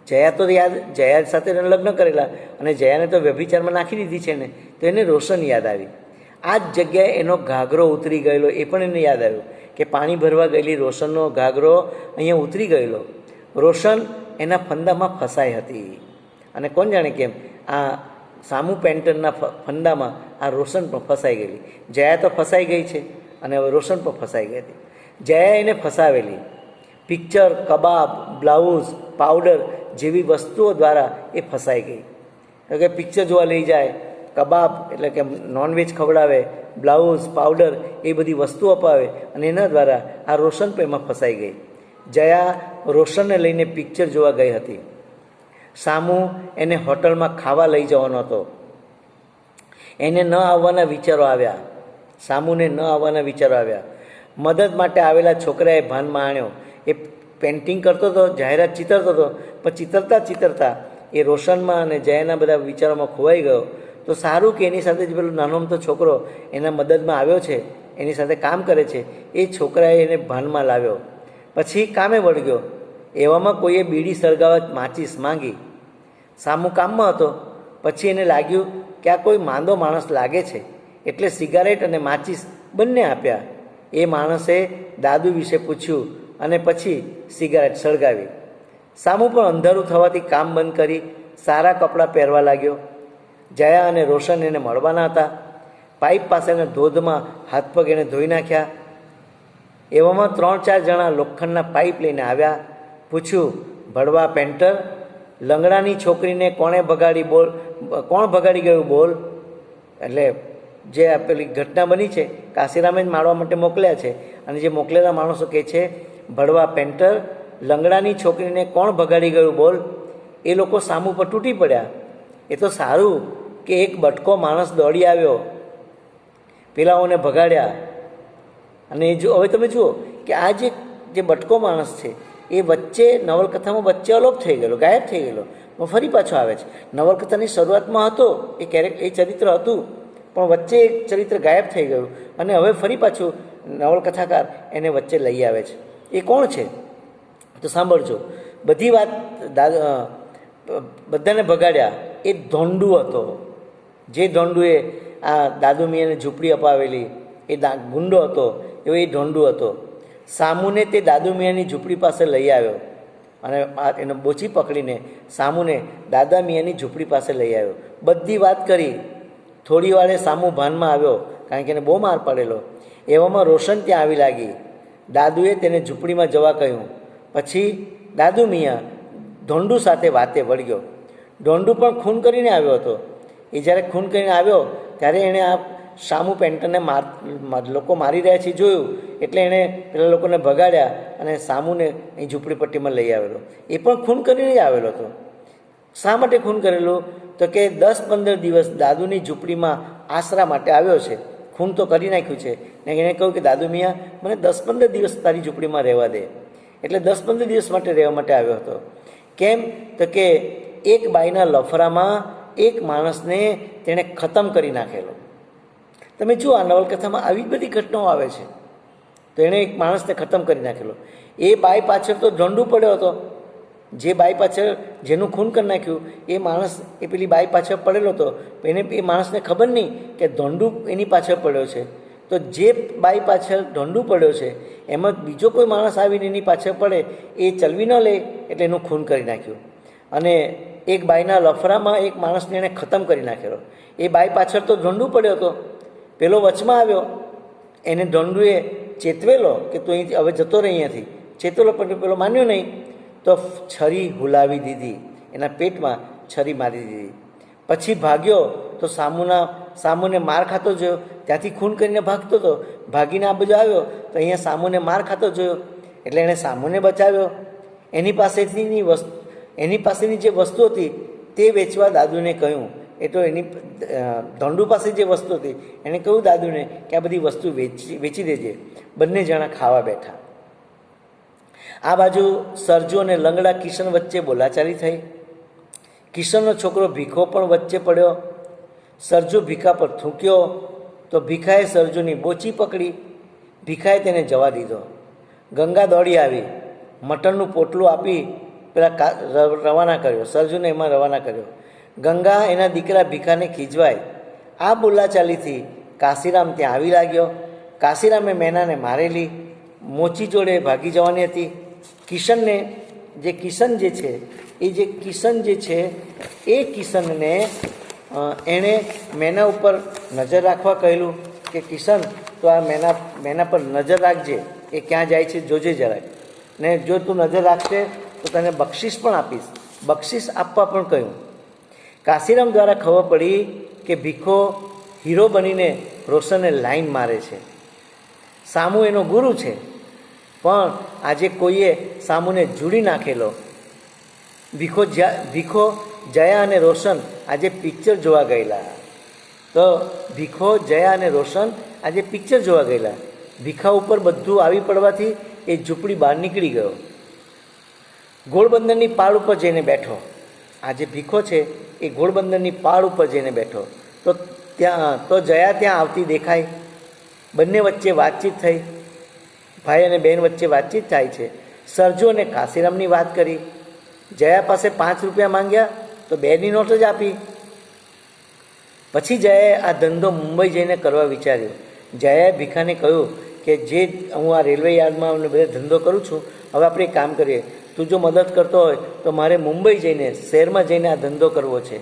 જયા તો યાદ, જયા સાથે લગ્ન કરેલા અને જયાને તો વ્યભિચારમાં નાખી દીધી છે ને, તો એને રોશન યાદ આવી. આ જ જગ્યાએ એનો ઘાઘરો ઉતરી ગયેલો એ પણ એને યાદ આવ્યું કે પાણી ભરવા ગયેલી રોશનનો ઘાઘરો અહીંયા ઉતરી ગયેલો. રોશન એના ફંદામાં ફસાઈ હતી અને કોણ જાણે કેમ આ સામુ પેન્ટરના ફંદામાં આ રોશન પણ ફસાઈ ગયેલી. જયા તો ફસાઈ ગઈ છે અને હવે રોશન પણ ફસાઈ ગઈ હતી. જયા એને ફસાવેલી. પિક્ચર, કબાબ, બ્લાઉઝ, પાવડર જેવી વસ્તુઓ દ્વારા એ ફસાઈ ગઈ. કે પિક્ચર જોવા લઈ જાય, કબાબ એટલે કે નોનવેજ ખવડાવે, બ્લાઉઝ, પાવડર એ બધી વસ્તુઓ અપાવે અને એના દ્વારા આ રોશન પણ એમાં ફસાઈ ગઈ. જયા રોશનને લઈને પિક્ચર જોવા ગઈ હતી. સામુ એને હોટલમાં ખાવા લઈ જવાનો હતો. એને ન આવવાના વિચારો આવ્યા. સામુને ન આવવાના વિચારો આવ્યા. મદદ માટે આવેલા છોકરાએ ભાનમાં આણ્યો. એ પેઇન્ટિંગ કરતો હતો, જાહેરાત ચિતરતો હતો, પણ ચિતરતા ચિતરતા એ રોશનમાં અને જયાના બધા વિચારોમાં ખોવાઈ ગયો. તો સારું કે એની સાથે જ પેલો નાનો અમથો છોકરો એના મદદમાં આવ્યો છે, એની સાથે કામ કરે છે. એ છોકરાએ એને ભાનમાં લાવ્યો. પછી કામે વળગ્યો. એવામાં કોઈએ બીડી સળગાવવા માચીસ માંગી. સામુ કામમાં હતો. પછી એને લાગ્યું કે આ કોઈ માંદો માણસ લાગે છે, એટલે સિગારેટ અને માચીસ બંને આપ્યા. એ માણસે દાદુ વિશે પૂછ્યું અને પછી સિગારેટ સળગાવી. સામુ પણ અંધારું થવાથી કામ બંધ કરી સારા કપડાં પહેરવા લાગ્યો. જયા અને રોશન એને મળવાના હતા. પાઇપ પાસેના ધોધમાં હાથ પગ એને ધોઈ નાખ્યા. એવામાં 3-4 જણા લોખંડના પાઇપ લઈને આવ્યા. પૂછ્યું, ભડવા પેન્ટર, લંગડાની છોકરીને કોણ ભગાડી ગયું બોલ. એટલે જે પેલી ઘટના બની છે કાશીરામે જ મારવા માટે મોકલ્યા છે અને જે મોકલેલા માણસો કહે છે, ભડવા પેન્ટર, લંગડાની છોકરીને કોણ ભગાડી ગયું બોલ. એ લોકો સામુ પર તૂટી પડ્યા. એ તો સારું કે એક બટકો માણસ દોડી આવ્યો, પેલાઓને ભગાડ્યા. અને હવે તમે જુઓ કે આ જે બટકો માણસ છે એ વચ્ચે નવલકથામાં વચ્ચે અલોપ થઈ ગયેલો, ગાયબ થઈ ગયેલો, ફરી પાછો આવે છે. નવલકથાની શરૂઆતમાં હતો એ ચરિત્ર હતું, પણ વચ્ચે એક ચરિત્ર ગાયબ થઈ ગયું અને હવે ફરી પાછું નવલકથાકાર એને વચ્ચે લઈ આવે છે. એ કોણ છે? તો સાંભળજો. બધી વાત બધાને ભગાડ્યા. એ ધોંડુ હતો. જે ધોંડુએ આ દાદુ મિયાને ઝૂંપડી અપાવેલી, એ ગુંડો હતો, એવો એ ધોંડુ હતો. સામુને તે દાદુ મિયાની ઝૂંપડી પાસે લઈ આવ્યો અને એનો બોચી પકડીને સામુને દાદા મિયાની ઝૂંપડી પાસે લઈ આવ્યો. બધી વાત કરી. થોડી વારે સામુ ભાનમાં આવ્યો, કારણ કે એને બહુ માર પડેલો. એવામાં રોશન ત્યાં આવી લાગી. દાદુએ તેને ઝૂંપડીમાં જવા કહ્યું. પછી દાદુ મિયા ધોંડુ સાથે વાતે વળગ્યો. ધોંડુ પણ ખૂન કરીને આવ્યો હતો. એ જ્યારે ખૂન કરીને આવ્યો ત્યારે એણે આ સામુ પેન્ટરને લોકો મારી રહ્યા છે જોયું, એટલે એણે પેલા લોકોને ભગાડ્યા અને સામુને અહીં ઝૂંપડીપટ્ટીમાં લઈ આવેલો. એ પણ ખૂન કરીને જ આવેલો હતો. શા માટે ખૂન કરેલું? તો કે 10-15 દિવસ દાદુની ઝૂંપડીમાં આશરા માટે આવ્યો છે. ખૂન તો કરી નાખ્યું છે ને એણે કહ્યું કે દાદુ મિયા મને 10-15 દિવસ તારી ઝૂંપડીમાં રહેવા દે. એટલે 10-15 દિવસ માટે રહેવા માટે આવ્યો હતો. કેમ? તો કે એક બાઈના લફરામાં એક માણસને તેણે ખતમ કરી નાખેલો. તમે જુઓ આ નવલકથામાં આવી બધી ઘટનાઓ આવે છે. તો એણે એક માણસને ખતમ કરી નાખેલો. એ બાઈ પાછળ તો ઢોંડુ પડ્યો હતો. જે બાઈ પાછળ જેનું ખૂન કરી નાખ્યું એ માણસ એ પેલી બાઈ પાછળ પડેલો હતો. એ માણસને ખબર નહીં કે ધોંડુ એની પાછળ પડ્યો છે. તો જે બાઈ પાછળ ઢોંડુ પડ્યો છે એમાં બીજો કોઈ માણસ આવીને એની પાછળ પડે એ ચલવી ન લે, એટલે એનું ખૂન કરી નાખ્યું. અને એક બાઈના લફરામાં એક માણસને એણે ખતમ કરી નાખેલો. એ બાઈ પાછળ તો ઢોંડુ પડ્યો હતો. પેલો વચમાં આવ્યો, એને ઢોંડુએ ચેતવેલો કે તું અહીંથી હવે જતો રહે અહીંયાથી. ચેતવેલો પણ પેલો માન્યો નહીં. તો છરી હુલાવી દીધી, એના પેટમાં છરી મારી દીધી. પછી ભાગ્યો તો સામુને માર ખાતો જોયો, ત્યાંથી ખૂન કરીને ભાગતો હતો, ભાગીને આ બાજુ આવ્યો તો અહીંયા સામુને માર ખાતો જોયો, એટલે એણે સામુને બચાવ્યો. એની પાસેની જે વસ્તુ હતી તે વેચવા દાદુને કહ્યું. એ તો એની ધંડુ પાસે જે વસ્તુ હતી એણે કહ્યું દાદુને કે આ બધી વસ્તુ વેચી દેજે. બંને જણા ખાવા બેઠા. આ બાજુ સરજુ અને લંગડા કિશન વચ્ચે બોલાચાલી થઈ. કિશનનો છોકરો ભીખો પણ વચ્ચે પડ્યો. સરજુ ભીખા પર થૂંક્યો તો ભીખાએ સરજુની બોચી પકડી. ભીખાએ તેને જવા દીધો. ગંગા દોડી આવી, મટનનું પોટલું આપી પેલા રવાના કર્યો. સરજુને એમાં રવાના કર્યો. ગંગા એના દીકરા ભીખાને ખીજવાય. આ બોલાચાલીથી કાશીરામ ત્યાં આવી લાગ્યો. કાશીરામે મેનાને મારેલી, મોચી જોડે ભાગી જવાની હતી. કિશન એ કિશનને એણે મેના ઉપર નજર રાખવા કહેલું કે કિશન તો આ મેના પર નજર રાખજે, એ ક્યાં જાય છે જોજે જરાક, ને જો તું નજર રાખશે તો તને બક્ષિસ પણ આપીશ. બક્ષિસ આપવા પણ કહ્યું. કાશીરામ દ્વારા ખબર પડી કે ભીખો હીરો બનીને રોશનને લાઈન મારે છે. સામુ એનો ગુરુ છે, પણ આજે કોઈએ સામુને જુડી નાખેલો. ભીખો, જયા અને રોશન આજે પિક્ચર જોવા ગયેલા. તો ભીખો, જયા અને રોશન આજે પિક્ચર જોવા ગયેલા. ભીખા ઉપર બધું આવી પડવાથી એ ઝૂંપડી બહાર નીકળી ગયો. ઘોડબંદરની પાળ ઉપર જઈને બેઠો. આ જે ભીખો છે એ ઘોડબંદરની પાળ ઉપર જઈને બેઠો તો જયા ત્યાં આવતી દેખાય. બંને વચ્ચે વાતચીત થઈ. ભાઈ અને બહેન વચ્ચે વાતચીત થાય છે. સરજુ અને કાશીરામની વાત કરી. જયા પાસે 5 રૂપિયા માંગ્યા તો 2ની નોટ જ આપી. પછી જયાએ આ ધંધો મુંબઈ જઈને કરવા વિચાર્યો. જયાએ ભીખાને કહ્યું કે જે હું આ રેલવે યાર્ડમાં બધે ધંધો કરું છું, હવે આપણે એક કામ કરીએ, તું જો મદદ કરતો હોય તો મારે મુંબઈ જઈને, શહેરમાં જઈને આ ધંધો કરવો છે.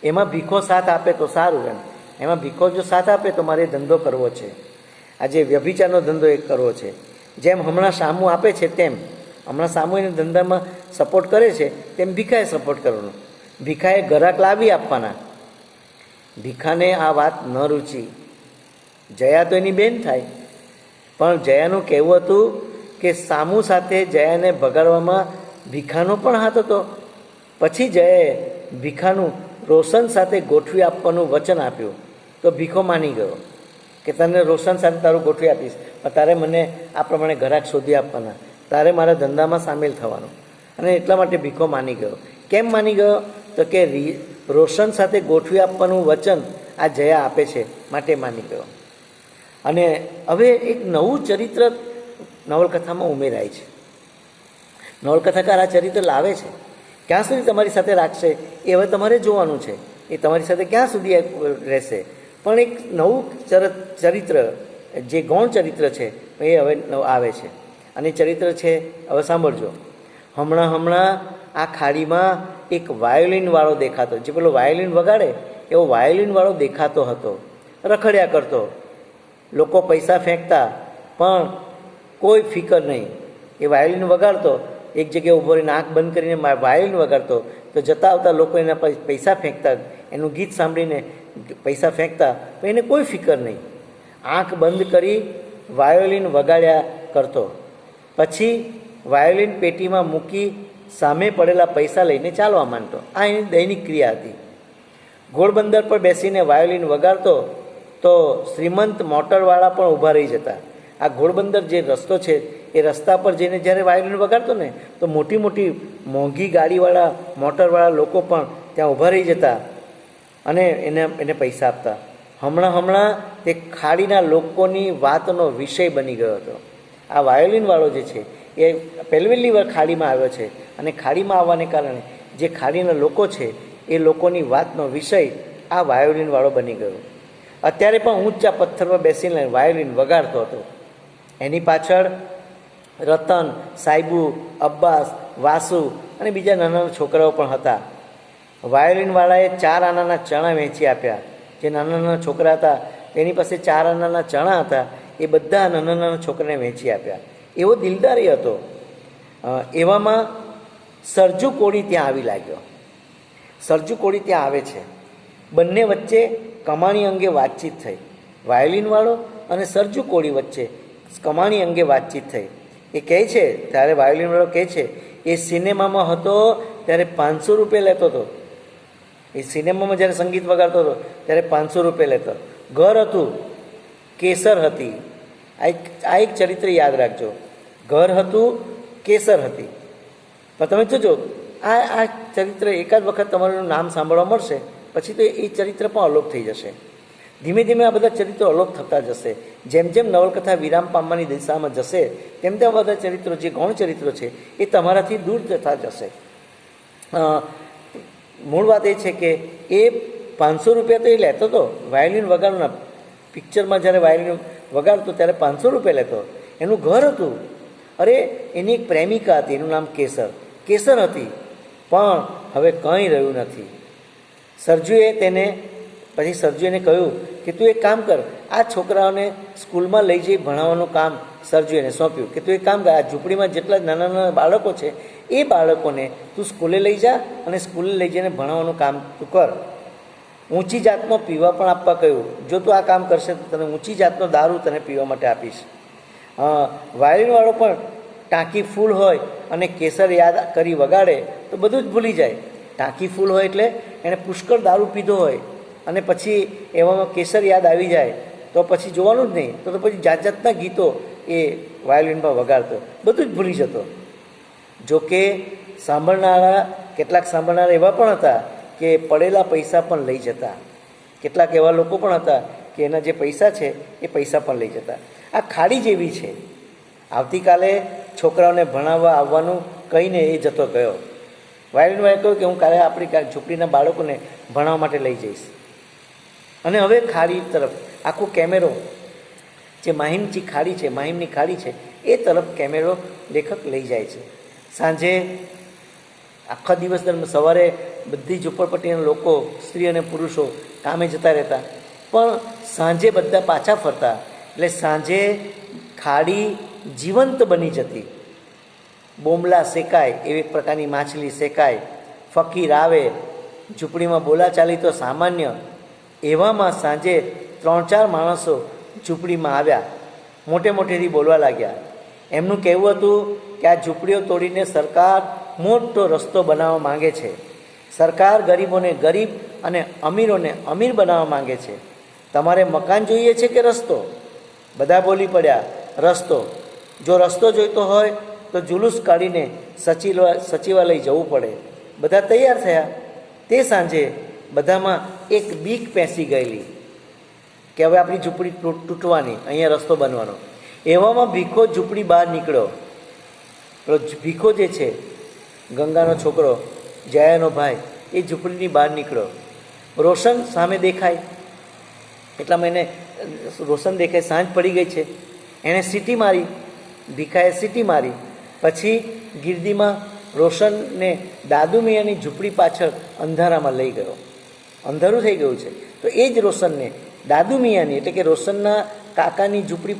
એમાં ભીખો સાથ આપે તો સારું. એમાં ભીખો જો સાથ આપે તો મારે ધંધો કરવો છે. આજે વ્યભિચારનો ધંધો એક કરવો છે. જેમ હમણાં સામુ આપે છે તેમ, હમણાં સામુ એને ધંધામાં સપોર્ટ કરે છે તેમ ભીખાએ સપોર્ટ કરવાનો. ભીખાએ ગ્રાહક લાવી આપવાના. ભીખાને આ વાત ન રૂચી. જયા તો એની બેન થાય, પણ જયાનું કહેવું હતું કે સામુ સાથે જયાને ભગાડવામાં ભીખાનો પણ હાથ હતો. પછી જયાએ ભીખાનું રોશન સાથે ગોઠવી આપવાનું વચન આપ્યું. તો ભીખો માની ગયો કે તને રોશન સાથે તારું ગોઠવી આપીશ, પણ તારે મને આ પ્રમાણે ગ્રાહક શોધી આપવાના, તારે મારા ધંધામાં સામેલ થવાનું. અને એટલા માટે ભીખો માની ગયો. કેમ માની ગયો? તો કે રોશન સાથે ગોઠવી આપવાનું વચન આ જયા આપે છે માટે માની ગયો. અને હવે એક નવું ચરિત્ર નવલકથામાં ઉમેરાય છે. નવલકથાકાર આ ચરિત્ર લાવે છે. ક્યાં સુધી તમારી સાથે રાખશે એ હવે તમારે જોવાનું છે. એ તમારી સાથે ક્યાં સુધી રહેશે. પણ એક નવું ચરિત્ર, જે ગૌણ ચરિત્ર છે એ હવે આવે છે. અને ચરિત્ર છે, હવે સાંભળજો. હમણાં આ ખાડીમાં એક વાયોલિનવાળો દેખાતો. જે પેલો વાયોલિન વગાડે એવો વાયોલિનવાળો દેખાતો હતો. રખડ્યા કરતો. લોકો પૈસા ફેંકતા પણ કોઈ ફિકર નહીં. એ વાયોલિન વગાડતો, એક જગ્યાએ ઊભો રહીને આંખ બંધ કરીને વાયોલિન વગાડતો, તો જતા આવતા લોકો એના પૈસા ફેંકતા. એનું ગીત સાંભળીને પૈસા ફેંકતા, પણ એને કોઈ ફિકર નહીં. આંખ બંધ કરી વાયોલિન વગાડ્યા કરતો. પછી વાયોલિન પેટીમાં મૂકી સામે પડેલા પૈસા લઈને ચાલવા માંડતો. આ એની દૈનિક ક્રિયા હતી. ઘોડબંદર પર બેસીને વાયોલિન વગાડતો તો શ્રીમંત મોટરવાળા પણ ઊભા રહી જતા. આ ઘોડબંદર જે રસ્તો છે એ રસ્તા પર જઈને જ્યારે વાયોલિન વગાડતો ને તો મોટી મોટી મોંઘી ગાડીવાળા, મોટરવાળા લોકો પણ ત્યાં ઊભા રહી જતા અને એને પૈસા આપતા. હમણાં તે ખાડીના લોકોની વાતનો વિષય બની ગયો હતો. આ વાયોલિનવાળો જે છે એ પહેલી વાર ખાડીમાં આવ્યો છે, અને ખાડીમાં આવવાને કારણે જે ખાડીના લોકો છે એ લોકોની વાતનો વિષય આ વાયોલિનવાળો બની ગયો. અત્યારે પણ ઊંચા પથ્થર પર બેસીને વાયોલિન વગાડતો હતો. એની પાછળ રતન, સાહેબુ, અબ્બાસ, વાસુ અને બીજા નાના છોકરાઓ પણ હતા. વાયોલિનવાળાએ 4 આનાના ચણા વેચી આપ્યા. જે નાના નાના છોકરા હતા તેની પાસે 4 આનાના ચણા હતા, એ બધા નાના નાના છોકરાને વેચી આપ્યા. એવો દિલદારી હતો. એવામાં સરજુ કોળી ત્યાં આવી લાગ્યો. સરજુ કોળી ત્યાં આવે છે. બંને વચ્ચે કમાણી અંગે વાતચીત થઈ. વાયોલિનવાળો અને સરજુ કોળી વચ્ચે કમાણી અંગે વાતચીત થઈ. એ કહે છે, ત્યારે વાયોલિનવાળો કહે છે, એ સિનેમામાં હતો ત્યારે 500 રૂપિયા લેતો હતો. એ સિનેમામાં જ્યારે સંગીત વગાડતો હતો ત્યારે 500 રૂપિયા લેતો. ઘર હતું, કેસર હતી. આ એક ચરિત્ર યાદ રાખજો. ઘર હતું, કેસર હતી. પણ તમે જોજો, આ ચરિત્ર એકાદ વખત તમારું નામ સાંભળવા મળશે, પછી તો એ ચરિત્ર પણ અલોપ થઈ જશે. ધીમે ધીમે આ બધા ચરિત્રો અલોપ થતા જશે. જેમ જેમ નવલકથા વિરામ પામવાની દિશામાં જશે, તેમ તેમ બધા ચરિત્રો, જે ગૌણ ચરિત્રો છે, એ તમારાથી દૂર થતા જશે. મૂળ વાત એ છે કે એ 500 રૂપિયા તો એ લેતો હતો. વાયોલિન વગાડવાના પિક્ચરમાં જ્યારે વાયોલિન વગાડતો ત્યારે 500 રૂપિયા લેતો. એનું ઘર હતું. અરે, એની એક પ્રેમિકા હતી, એનું નામ કેસર હતી. પણ હવે કંઈ રહ્યું નથી. સરજુએ એને કહ્યું કે તું એક કામ કર, આ છોકરાઓને સ્કૂલમાં લઈ જઈ ભણાવવાનું કામ સરજુ એને સોંપ્યું કે તું એક કામ કર, આ ઝૂંપડીમાં જેટલા નાના નાના બાળકો છે એ બાળકોને તું સ્કૂલે લઈ જા અને સ્કૂલે લઈ જઈને ભણાવવાનું કામ તું કર. ઊંચી જાતનો પીવા પણ આપવા કહ્યું. જો તું આ કામ કરશે તો તને ઊંચી જાતનો દારૂ તને પીવા માટે આપીશ. વાયોલિનવાળો પણ ટાંકી ફૂલ હોય અને કેસર યાદ કરી વગાડે તો બધું જ ભૂલી જાય. ટાંકી ફૂલ હોય એટલે એણે પુષ્કળ દારૂ પીધો હોય અને પછી એવામાં કેસર યાદ આવી જાય તો પછી જોવાનું જ નહીં. તો પછી જાત જાતના ગીતો એ વાયોલિનમાં વગાડતો, બધું જ ભૂલી જતો. જોકે કેટલાક સાંભળનારા એવા પણ હતા કે પડેલા પૈસા પણ લઈ જતા. કેટલાક એવા લોકો પણ હતા કે એના જે પૈસા છે એ પૈસા પણ લઈ જતા. આ ખાડી જેવી છે. આવતીકાલે છોકરાઓને ભણાવવા આવવાનું કહીને એ જતો ગયો. વાયોલિનવાળાએ કહ્યું કે હું કાલે આપણી ઝૂંપડીના બાળકોને ભણાવવા માટે લઈ જઈશ. અને હવે ખાડી તરફ આખો કેમેરો, જે માહિમની ખાડી છે એ તરફ કેમેરો લેખક લઈ જાય છે. સાંજે આખા દિવસ દરમિયાન સવારે બધી ઝૂંપડપટ્ટીના લોકો, સ્ત્રી અને પુરુષો કામે જતા રહેતા, પણ સાંજે બધા પાછા ફરતા. એટલે સાંજે ખાડી જીવંત બની જતી. બોમલા શેકાય, એવી એક પ્રકારની માછલી શેકાય, ફકીર આવે, ઝૂંપડીમાં બોલાચાલી તો સામાન્ય. એવામાં સાંજે 3-4 માણસો ઝૂંપડીમાં આવ્યા, મોટેથી બોલવા લાગ્યા. એમનું કહેવું હતું કે આ ઝૂંપડીઓ તોડીને સરકાર મોટો રસ્તો બનાવવા માંગે છે. સરકાર ગરીબોને ગરીબ અને અમીરોને અમીર બનાવવા માંગે છે. તમારે મકાન જોઈએ છે કે રસ્તો? બધા બોલી પડ્યા, રસ્તો. જો રસ્તો જોઈતો હોય તો જુલુસ કાઢીને સચિવાલય જવું પડે. બધા તૈયાર થયા. તે સાંજે બધામાં એક બીક પેસી ગયેલી કે હવે આપણી ઝૂંપડી તૂટવાની, અહીંયા રસ્તો બનવાનો. એવામાં ભીખો ઝૂંપડી બહાર નીકળ્યો. પેલો ભીખો જે છે, ગંગાનો છોકરો, જયાનો ભાઈ, એ ઝૂંપડીની બહાર નીકળ્યો. રોશન સામે દેખાય, એટલામાં એને રોશન દેખાય, સાંજ પડી ગઈ છે. એણે સીટી મારી, ભીખાએ સીટી મારી. પછી ગિરદીમાં રોશનને દાદુ મિયાની ઝૂંપડી પાછળ અંધારામાં લઈ ગયો. અંધારું થઈ ગયું છે તો એ જ રોશનને દાદુ મિયાની, એટલે કે રોશનના કાકાની ઝૂંપડી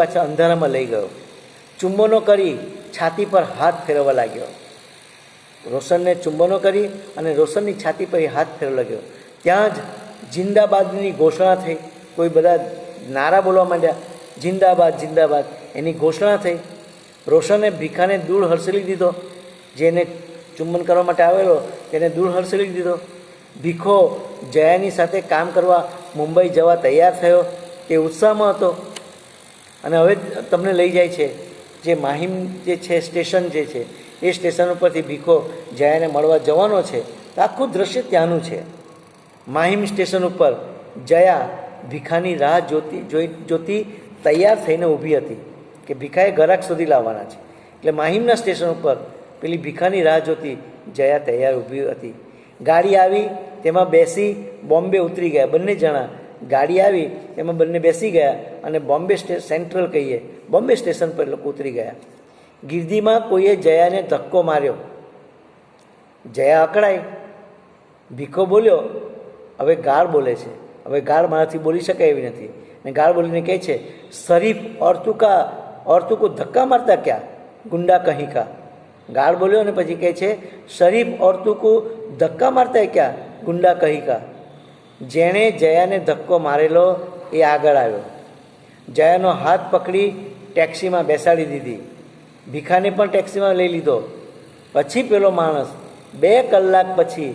પાછળ અંધારામાં લઈ ગયો. ચુંબનો કરી છાતી પર હાથ ફેરવવા લાગ્યો. રોશનને ચુંબનો કરી અને રોશનની છાતી પર હાથ ફેરવવા લાગ્યો. ત્યાં જ જિંદાબાદની ઘોષણા થઈ. કોઈ બધા નારા બોલવા માંડ્યા, જિંદાબાદ જિંદાબાદ, એની ઘોષણા થઈ. રોશને ભીખાને દૂર હરસેલી દીધો. જેને ચુંબન કરવા માટે આવેલો તેને દૂર હરસેલી દીધો. ભીખો જયાની સાથે કામ કરવા મુંબઈ જવા તૈયાર થયો. તે ઉત્સાહમાં હતો. અને હવે તમને લઈ જાય છે જે માહિમ જે છે સ્ટેશન જે છે એ સ્ટેશન ઉપરથી ભીખો જયાને મળવા જવાનો છે. તો આખું દ્રશ્ય ત્યાંનું છે. માહિમ સ્ટેશન ઉપર જયા ભીખાની રાહ જોતી તૈયાર થઈને ઊભી હતી કે ભીખાએ ગરાક સુધી લાવવાના છે. એટલે માહિમના સ્ટેશન ઉપર પેલી ભીખાની રાહ જોતી જયા તૈયાર ઊભી હતી. ગાડી આવી, તેમાં બેસી બોમ્બે ઉતરી ગયા બંને જણા. ગાડી આવી, તેમાં બંને બેસી ગયા અને બોમ્બે સેન્ટ્રલ કહીએ, બોમ્બે સ્ટેશન પર લોકો ઉતરી ગયા. ગિરદીમાં કોઈએ જયાને ધક્કો માર્યો. જયા અકળાઈ. ભીખો બોલ્યો, હવે ગાળ બોલે છે. હવે ગાળ મારાથી બોલી શકાય એવી નથી. અને ગાળ બોલીને કહે છે, શરીફ ઓર તુકો ધક્કા મારતા ક્યાં, ગુંડા કહી કા. ગાળ બોલ્યો અને પછી કહે છે, શરીફ ઓર તુકો ધક્કા મારતા ક્યાં, ગુંડા કહીકા. જેણે જયાને ધક્કો મારેલો એ આગળ આવ્યો, જયાનો હાથ પકડી ટેક્સીમાં બેસાડી દીધી, ભીખાને પણ ટેક્સીમાં લઈ લીધો. પછી પેલો માણસ 2 કલાક પછી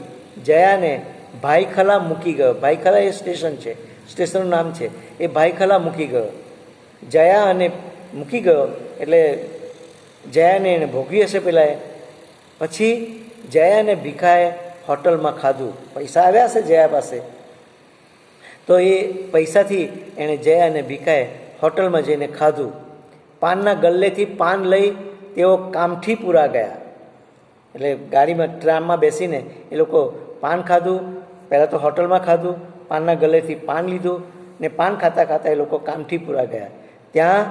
જયાને ભાઈખલા મૂકી ગયો. ભાઈખલા એ સ્ટેશન છે, સ્ટેશનનું નામ છે, એ ભાઈખલા મૂકી ગયો. જયા અને મૂકી ગયો એટલે જયાને એને ભોગવી હશે પેલાએ. પછી જયા અને ભીખાએ હોટલમાં ખાધું. પૈસા આવ્યા હશે જયા પાસે, તો એ પૈસાથી એણે જયા અને ભીખાએ હોટલમાં જઈને ખાધું. પાનના ગલ્લેથી પાન લઈ તેઓ કામઠીપુરા ગયા. એટલે ગાડીમાં ટ્રામમાં બેસીને એ લોકો પાન ખાધું. પહેલાં તો હોટલમાં ખાધું, પાનના ગલ્લેથી પાન લીધું ને પાન ખાતા ખાતા એ લોકો કામઠીપુરા ગયા. ત્યાં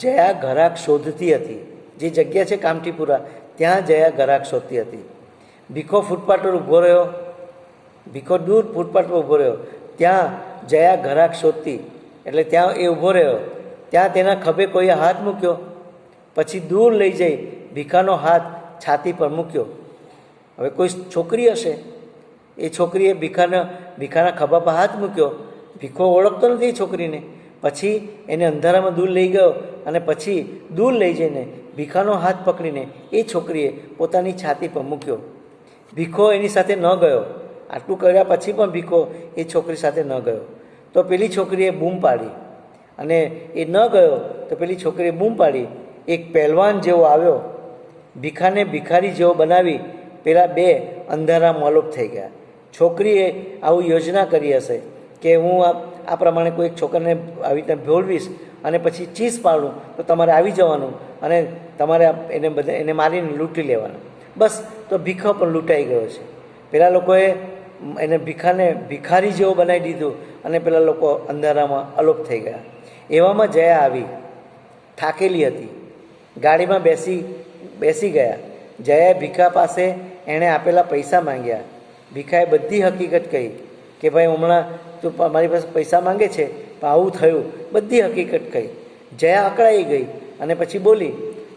જયા ઘરાક શોધતી હતી. જે જગ્યા છે કામઠીપુરા, ત્યાં જયા ઘરાક શોધતી હતી. ભીખો ફૂટપાથ પર ઊભો રહ્યો. ભીખો દૂર ફૂટપાથ પર ઊભો રહ્યો. ત્યાં જયા ઘરાક શોધતી એટલે ત્યાં એ ઊભો રહ્યો. ત્યાં તેના ખભે કોઈએ હાથ મૂક્યો. પછી દૂર લઈ જઈ ભીખાનો હાથ છાતી પર મૂક્યો. હવે કોઈ છોકરી હશે, એ છોકરીએ ભીખાના ખભા પર હાથ મૂક્યો. ભીખો ઓળખતો નથી એ છોકરીને. પછી એને અંધારામાં દૂર લઈ ગયો અને પછી દૂર લઈ જઈને ભીખાનો હાથ પકડીને એ છોકરીએ પોતાની છાતી પર મૂક્યો. ભીખો એની સાથે ન ગયો. આટલું કર્યા પછી પણ ભીખો એ છોકરી સાથે ન ગયો. તો પેલી છોકરીએ બૂમ પાડી અને એ ન ગયો તો પેલી છોકરીએ બૂમ પાડી. એક પહેલવાન જેવો આવ્યો, ભીખાને ભિખારી જેવો બનાવી પેલા 2 અંધારામાં અલોપ થઈ ગયા. છોકરીએ આવું યોજના કરી હશે કે હું આ પ્રમાણે કોઈ એક છોકરાને આવી રીતે ભોળવીશ અને પછી ચીસ પાડું તો તમારે આવી જવાનું અને તમારે એને મારીને લૂંટી લેવાનું. બસ, તો ભીખો પણ લૂંટાઈ ગયો છે. પેલા લોકોએ એને ભીખાને ભિખારી જેવો બનાવી દીધું અને પેલા લોકો અંધારામાં અલોપ થઈ ગયા. એવામાં જયા આવી, થાકેલી હતી, ગાડીમાં બેસી ગયા. જયાએ ભીખા પાસે એણે આપેલા પૈસા માંગ્યા. ભીખાએ બધી હકીકત કહી કે ભાઈ હમણાં તું મારી પાસે પૈસા માંગે છે પણ આવું થયું. બધી હકીકત કહી. જયા અકળાઈ ગઈ અને પછી બોલી,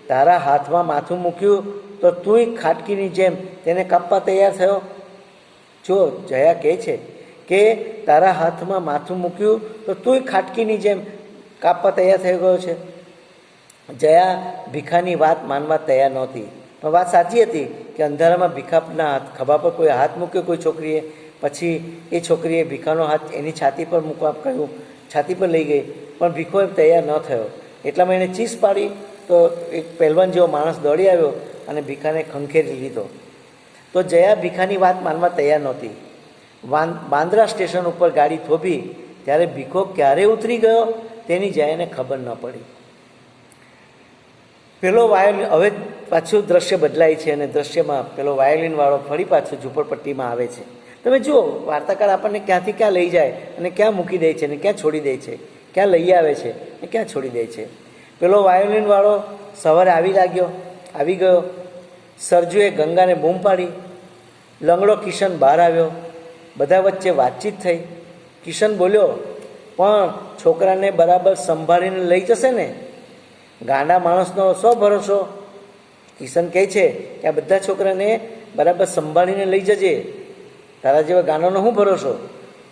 તારા હાથમાં માથું મૂક્યું તો તુંય ખાટકીની જેમ તેને કાપવા તૈયાર થયો. જો જયા કહે છે કે તારા હાથમાં માથું મૂક્યું તો તુંય ખાટકીની જેમ કાપવા તૈયાર થઈ ગયો છે. જયા ભીખાની વાત માનવા તૈયાર નહોતી, પણ વાત સાચી હતી કે અંધારામાં ભીખાના ખભા પર કોઈ હાથ મૂક્યો કોઈ છોકરીએ. પછી એ છોકરીએ ભીખાનો હાથ એની છાતી પર મૂકવા કહ્યું, છાતી પર લઈ ગઈ, પણ ભીખો તૈયાર ન થયો. એટલામાં એણે ચીસ પાડી તો એક પહેલવાન જેવો માણસ દોડી આવ્યો અને ભીખાને ખંખેરી લીધો. તો જયા ભીખાની વાત માનવા તૈયાર નહોતી. બાંદ્રા સ્ટેશન ઉપર ગાડી થોભી ત્યારે ભીખો ક્યારે ઉતરી ગયો તેની જયાને ખબર ન પડી. પેલો વાયોલિન, હવે પાછું દ્રશ્ય બદલાય છે અને દ્રશ્યમાં પેલો વાયોલિનવાળો ફરી પાછું ઝૂંપડપટ્ટીમાં આવે છે. તમે જુઓ, વાર્તાકાર આપણને ક્યાંથી ક્યાં લઈ જાય અને ક્યાં મૂકી દે છે અને ક્યાં છોડી દે છે, ક્યાં લઈ આવે છે અને ક્યાં છોડી દે છે. પેલો વાયોલિનવાળો સવારે આવી ગયો. સરજુએ ગંગાને બૂમ પાડી. લંગડો કિશન બહાર આવ્યો. બધા વચ્ચે વાતચીત થઈ. કિશન બોલ્યો, પણ છોકરાને બરાબર સંભાળીને લઈ જશે ને? ગાંડા માણસનો શો ભરોસો? કિશન કહે છે કે આ બધા છોકરાને બરાબર સંભાળીને લઈ જજે, તારા જેવા ગાંડાનો શું ભરોસો?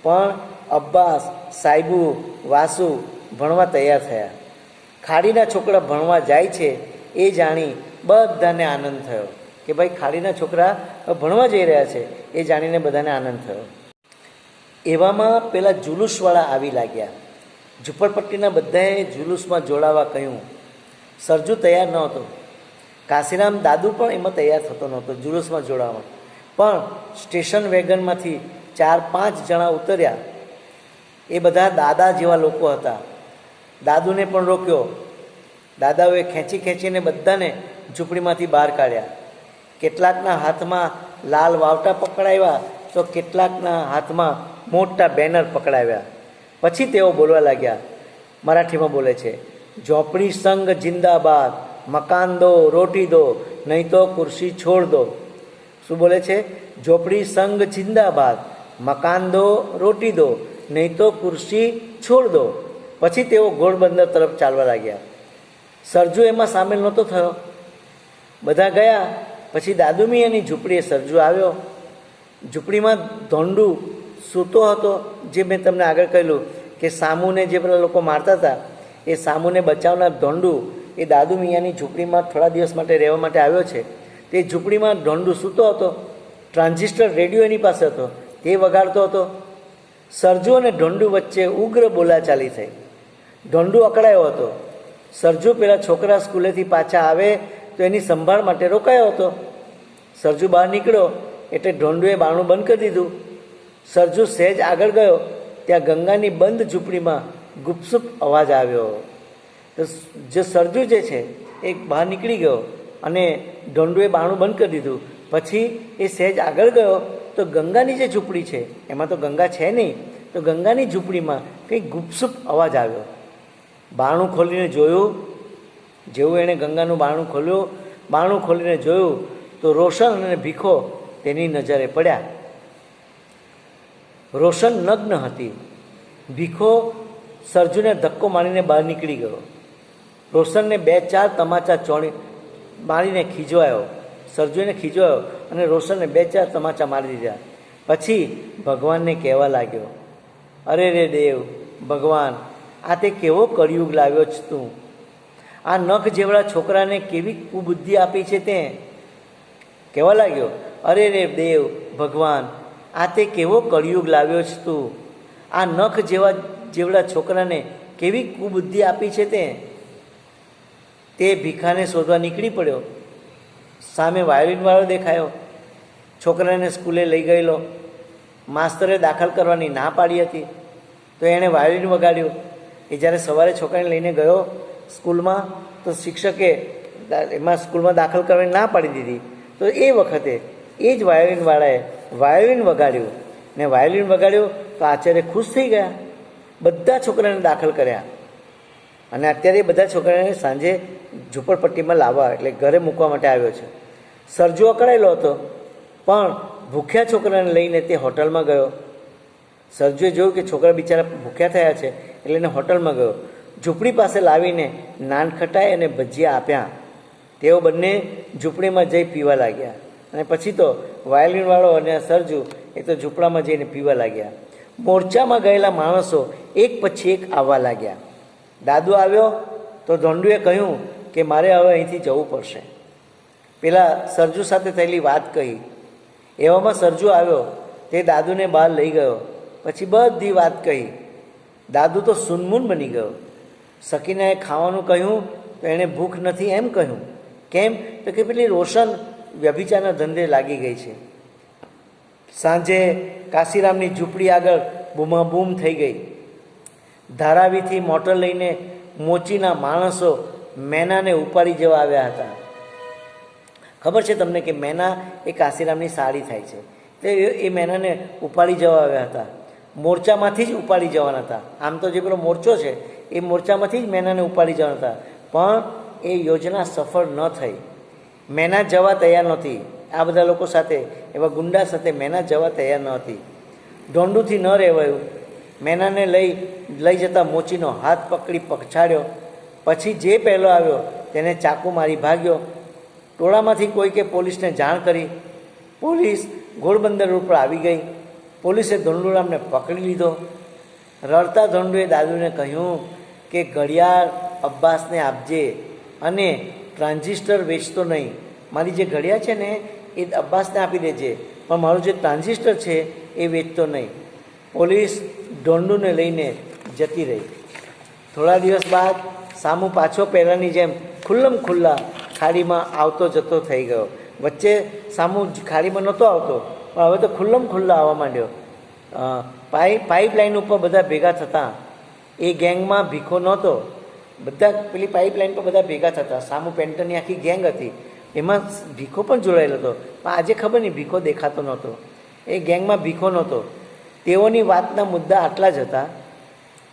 પણ અબ્બાસ, સાહેબુ, વાસુ ભણવા તૈયાર થયા. ખાડીના છોકરા ભણવા જાય છે એ જાણી બધાને આનંદ થયો કે ભાઈ ખાડીના છોકરા ભણવા જઈ રહ્યા છે. એ જાણીને બધાને આનંદ થયો. એવામાં પેલા જુલુસવાળા આવી લાગ્યા. ઝૂંપડપટ્ટીના બધાએ જુલુસમાં જોડાવા કહ્યું. સરજુ તૈયાર નહોતો. કાશીરામ દાદુ પણ એમાં તૈયાર થતો નહોતો જુલુસમાં જોડાવા. પણ સ્ટેશન વેગનમાંથી 4-5 જણા ઉતર્યા. એ બધા દાદા જેવા લોકો હતા. દાદુને પણ રોક્યો. દાદાઓએ ખેંચીને બધાને ઝૂંપડીમાંથી બહાર કાઢ્યા. કેટલાકના હાથમાં લાલ વાવટા પકડાવ્યા તો કેટલાકના હાથમાં મોટા બેનર પકડાવ્યા. પછી તેઓ બોલવા લાગ્યા. મરાઠીમાં બોલે છે, ઝોપડી સંઘ જિંદાબાદ, મકાન દો, રોટી દો, નહીં તો ખુરશી છોડ દો. શું બોલે છે? ઝોપડી સંઘ જિંદાબાદ, મકાન દો, રોટી દો, નહીં તો ખુરશી છોડ દો. પછી તેઓ ઘોડબંદર તરફ ચાલવા લાગ્યા. સરજુ એમાં સામેલ નહોતો થયો. બધા ગયા. પછી દાદુમિયાની ઝૂંપડીએ સરજુ આવ્યો. ઝૂંપડીમાં ધોંડું સૂતો હતો, જે મેં તમને આગળ કહેલું કે સામુને જે પેલા લોકો મારતા હતા એ સામુને બચાવનાર ધોંડું એ દાદુ મિયાની ઝૂંપડીમાં થોડા દિવસ માટે રહેવા માટે આવ્યો છે. તે ઝૂંપડીમાં ધોંડું સૂતો હતો. ટ્રાન્ઝિસ્ટર રેડિયો એની પાસે હતો, તે વગાડતો હતો. સરજુ અને ધોંડુ વચ્ચે ઉગ્ર બોલાચાલી થઈ. ધોંડુ અકળાયો હતો. સરજુ પેલા છોકરા સ્કૂલેથી પાછા આવે તો એની સંભાળ માટે રોકાયો હતો. સરજુ બહાર નીકળ્યો એટલે ધોંડુએ બારણું બંધ કરી દીધું. સરજુ સહેજ આગળ ગયો ત્યાં ગંગાની બંધ ઝૂંપડીમાં ગુપસુપ અવાજ આવ્યો. તો જે સરજુ જે છે એ બહાર નીકળી ગયો અને ધોંડુએ બારણું બંધ કરી દીધું. પછી એ સહેજ આગળ ગયો તો ગંગાની જે ઝૂંપડી છે એમાં તો ગંગા છે નહીં, તો ગંગાની ઝૂંપડીમાં કંઈક ગુપસુપ અવાજ આવ્યો. બારણું ખોલીને જોયું. જેવું એણે ગંગાનું બારણું ખોલીને જોયું તો રોશન અને ભીખો તેની નજરે પડ્યા. રોશન નગ્ન હતી. ભીખો સરજુને ધક્કો મારીને બહાર નીકળી ગયો. રોશનને 2-4 તમાચા મારીને ખીજવાયો. સરજુને ખીજવાયો અને રોશનને 2-4 તમાચા મારી દીધા. પછી ભગવાનને કહેવા લાગ્યો, અરે રે દેવ ભગવાન, આ તે કેવો કળિયુગ લાવ્યો છે તું. આ નખ જેવડા છોકરાને કેવી કુબુદ્ધિ આપી છે તે. કહેવા લાગ્યો, અરે રે દેવ ભગવાન, આ તે કેવો કળિયુગ લાવ્યો છે તું. આ નખ જેવડા છોકરાને કેવી કુબુદ્ધિ આપી છે તે ભીખાને શોધવા નીકળી પડ્યો. સામે વાયોલિનવાળો દેખાયો. છોકરાને સ્કૂલે લઈ ગયેલો. માસ્તરે દાખલ કરવાની ના પાડી હતી તો એણે વાયોલિન વગાડ્યું. એ જ્યારે સવારે છોકરાને લઈને ગયો સ્કૂલમાં તો શિક્ષકે એમાં સ્કૂલમાં દાખલ કરવાની ના પાડી દીધી. તો એ વખતે એ જ વાયોલિનવાળાએ વાયોલિન વગાડ્યું ને વાયોલિન વગાડ્યું તો આચાર્ય ખુશ થઈ ગયા. બધા છોકરાને દાખલ કર્યા અને અત્યારે બધા છોકરાને સાંજે ઝૂંપડપટ્ટીમાં લાવવા એટલે ઘરે મૂકવા માટે આવ્યો છે. સરજુ અકળાયેલો હતો પણ ભૂખ્યા છોકરાને લઈને તે હોટલમાં ગયો. સરજુએ જોયું કે છોકરા બિચારા ભૂખ્યા થયા છે એટલે એને હોટલમાં ગયો. ઝૂંપડી પાસે લાવીને નાનખટાઈ અને ભજીયા આપ્યા. તેઓ બંને ઝૂંપડીમાં જઈ પીવા લાગ્યા અને પછી તો વાયોલિનવાળો અને સરજુ એ તો ઝૂંપડામાં જઈને પીવા લાગ્યા. મોરચામાં ગયેલા માણસો એક પછી એક આવવા લાગ્યા. દાદુ આવ્યો તો ધોંડુએ કહ્યું કે મારે હવે અહીંથી જવું પડશે. પેલા સરજુ સાથે થયેલી વાત કહી. એવામાં સરજુ આવ્યો, તે દાદુને બહાર લઈ ગયો. પછી બધી વાત કહી. દાદુ તો સુનમૂન બની ગયો. સકીનાએ ખાવાનું કહ્યું તો એણે ભૂખ નથી એમ કહ્યું. કેમ તો કે પેલી રોશન વ્યભિચારના ધંધે લાગી ગઈ છે. સાંજે કાશીરામની ઝૂંપડી આગળ બૂમાબૂમ થઈ ગઈ. ધારાવીથી મોટર લઈને મોચીના માણસો મેનાને ઉપાડી જવા આવ્યા હતા. ખબર છે તમને કે મેના એ કાશીરામની સાડી થાય છે, તો એ મેનાને ઉપાડી જવા આવ્યા હતા. મોરચામાંથી જ ઉપાડી જવાના હતા. આમ તો જે પેલો મોરચો છે એ મોરચામાંથી જ મેનાને ઉપાડી જવાના હતા, પણ એ યોજના સફળ ન થઈ. મેના જવા તૈયાર નહોતી. આ બધા લોકો સાથે, એવા ગુંડા સાથે મેના જવા તૈયાર ન હતી. ધોંડુથી ન રહેવાયું. મેનાને લઈ જતા મોચીનો હાથ પકડી પછાડ્યો. પછી જે પહેલો આવ્યો તેને ચાકુ મારી ભાગ્યો. ટોળામાંથી કોઈકે પોલીસને જાણ કરી. પોલીસ ઘોડબંદર ઉપર આવી ગઈ. પોલીસે ધોંડુરામને પકડી લીધો. રડતા ધોંડુએ દાદુને કહ્યું કે ઘડિયાળ અબ્બાસને આપજે અને ટ્રાન્ઝિસ્ટર વેચતો નહીં. મારી જે ઘડિયાળ છે ને એ અબ્બાસને આપી દેજે, પણ મારું જે ટ્રાન્ઝિસ્ટર છે એ વેચતો નહીં. પોલીસ ધોંડુને લઈને જતી રહી. થોડા દિવસ બાદ સામુ પાછો પહેલાંની જેમ ખુલ્લા ખાડીમાં આવતો જતો થઈ ગયો. વચ્ચે સામુ ખાડીમાં નહોતો આવતો, પણ હવે તો ખુલ્લા આવવા માંડ્યો. પાઇપલાઇન ઉપર બધા ભેગા થતા. એ ગેંગમાં ભીખો નહોતો. બધા પેલી પાઇપલાઇન પર બધા ભેગા થતા. સામુ પેન્ટરની આખી ગેંગ હતી, એમાં ભીખો પણ જોડાયેલો હતો. પણ આજે ખબર નહીં, ભીખો દેખાતો નહોતો. એ ગેંગમાં ભીખો નહોતો. તેઓની વાતના મુદ્દા આટલા જ હતા.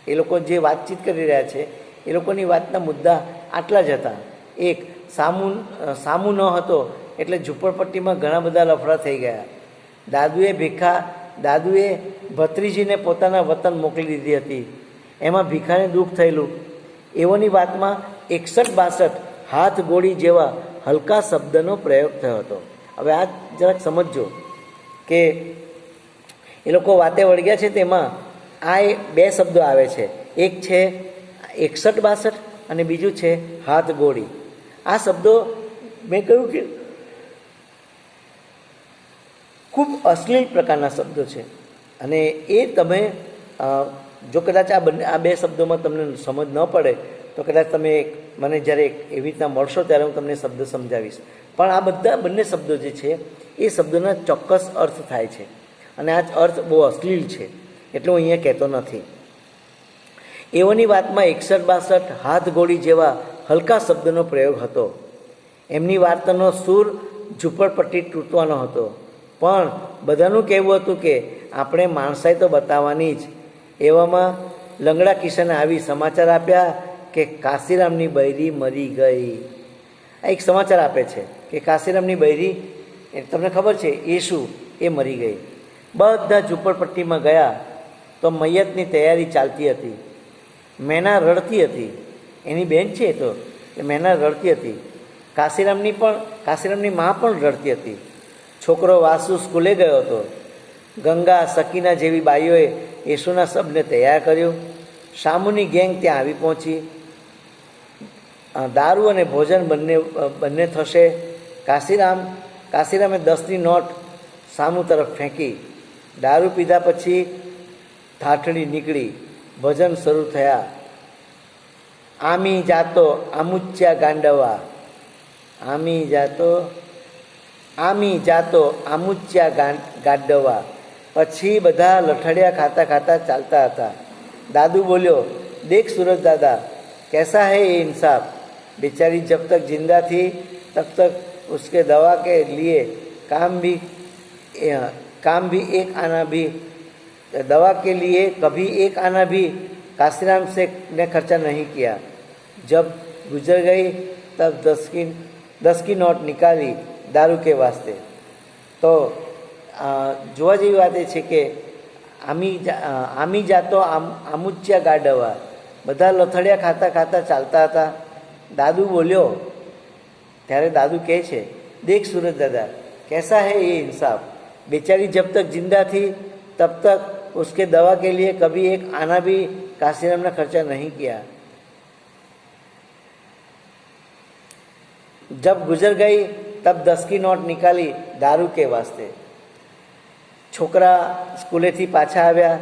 એ લોકો જે વાતચીત કરી રહ્યા છે એ લોકોની વાતના મુદ્દા આટલા જ હતા. એક, સામુ ન હતો એટલે ઝૂંપડપટ્ટીમાં ઘણા બધા લફડા થઈ ગયા. દાદુએ ભત્રીજીને પોતાના વતન મોકલી દીધી હતી. એમાં ભીખાને દુઃખ થયેલું. એઓની વાતમાં 61-62 હાથ ગોળી જેવા હલકા શબ્દનો પ્રયોગ થયો હતો. હવે આ જરાક સમજજો. કે એ લોકો વાતે વળગ્યા છે તેમાં આ બે શબ્દો આવે છે, એક છે 61-62 અને બીજું છે હાથ ગોળી. આ શબ્દો મેં કહ્યું કે ખૂબ અશ્લીલ પ્રકારના શબ્દો છે અને એ તમે જો કદાચ આ બે શબ્દોમાં તમને સમજ ન પડે તો કદાચ તમે મને જ્યારે એવી રીતના મળશો ત્યારે હું તમને શબ્દ સમજાવીશ. પણ આ બંને શબ્દો જે છે એ શબ્દોના ચોક્કસ અર્થ થાય છે અને આ અર્થ બહુ અશ્લીલ છે એટલે હું અહીંયા કહેતો નથી. એઓની વાતમાં 61-62 હાથ ગોળી જેવા હલકા શબ્દનો પ્રયોગ હતો. એમની વાર્તાનો સૂર ઝૂંપડપટ્ટી તૂટવાનો હતો, પણ બધાનું કહેવું હતું કે આપણે માણસાઈ તો બતાવવાની જ. એવામાં લંગડા કિશને આવી સમાચાર આપ્યા કે કાશીરામની બૈરી મરી ગઈ. આ એક સમાચાર આપે છે કે કાશીરામની બૈરી, તમને ખબર છે યેશુ, એ મરી ગઈ. બધા ઝૂંપડપટ્ટીમાં ગયા તો મૈયતની તૈયારી ચાલતી હતી. મેના રડતી હતી, એની બેન છે તો મેના રડતી હતી. કાશીરામની મા પણ રડતી હતી. છોકરો વાસુ સ્કૂલે ગયો હતો. ગંગા, સકીના જેવી બાઈઓએ યેશુના શબને તૈયાર કર્યું. શામુની ગેંગ ત્યાં આવી પહોંચી. દારૂ અને ભોજન બંને થશે. કાશીરામે 10ની નોટ સામુ તરફ ફેંકી. દારૂ પીધા પછી ઠાઠડી નીકળી. ભજન શરૂ થયા. આમી જાતો આમુચ્યા ગાંડવા, આમી જાતો આમુચ્યા ગાંડવા. પછી બધા લઠડિયા ખાતા ખાતા ચાલતા હતા. દાદુ બોલ્યો, દેખ सूरज दादा, कैसा है ये इंसाफ? बेचारी जब तक जिंदा थी तब तक उसके दवा के लिए काम भी एक आना भी दवा के लिए कभी एक आना भी काशीराम से ने खर्चा नहीं किया. जब गुजर गई तब 10 की नोट निकाली दारू के वास्ते. તો જોવા જેવી વાત એ છે કે આમી જાતો આમુચ્યા ગાડવા, બધા લથડિયા ખાતા ખાતા ચાલતા હતા. દાદુ બોલ્યો, ત્યારે દાદુ કહે છે, દેખ सूरज दादा, कैसा है ये इंसाफ? बेचारी जब तक जिंदा थी तब तक उसके दवा के लिए कभी एक आना भी काशीराम ने खर्चा नहीं किया. जब गुजर गई तब 10 की नोट निकाली दारू के वास्ते. છોકરા સ્કૂલેથી પાછા આવ્યા.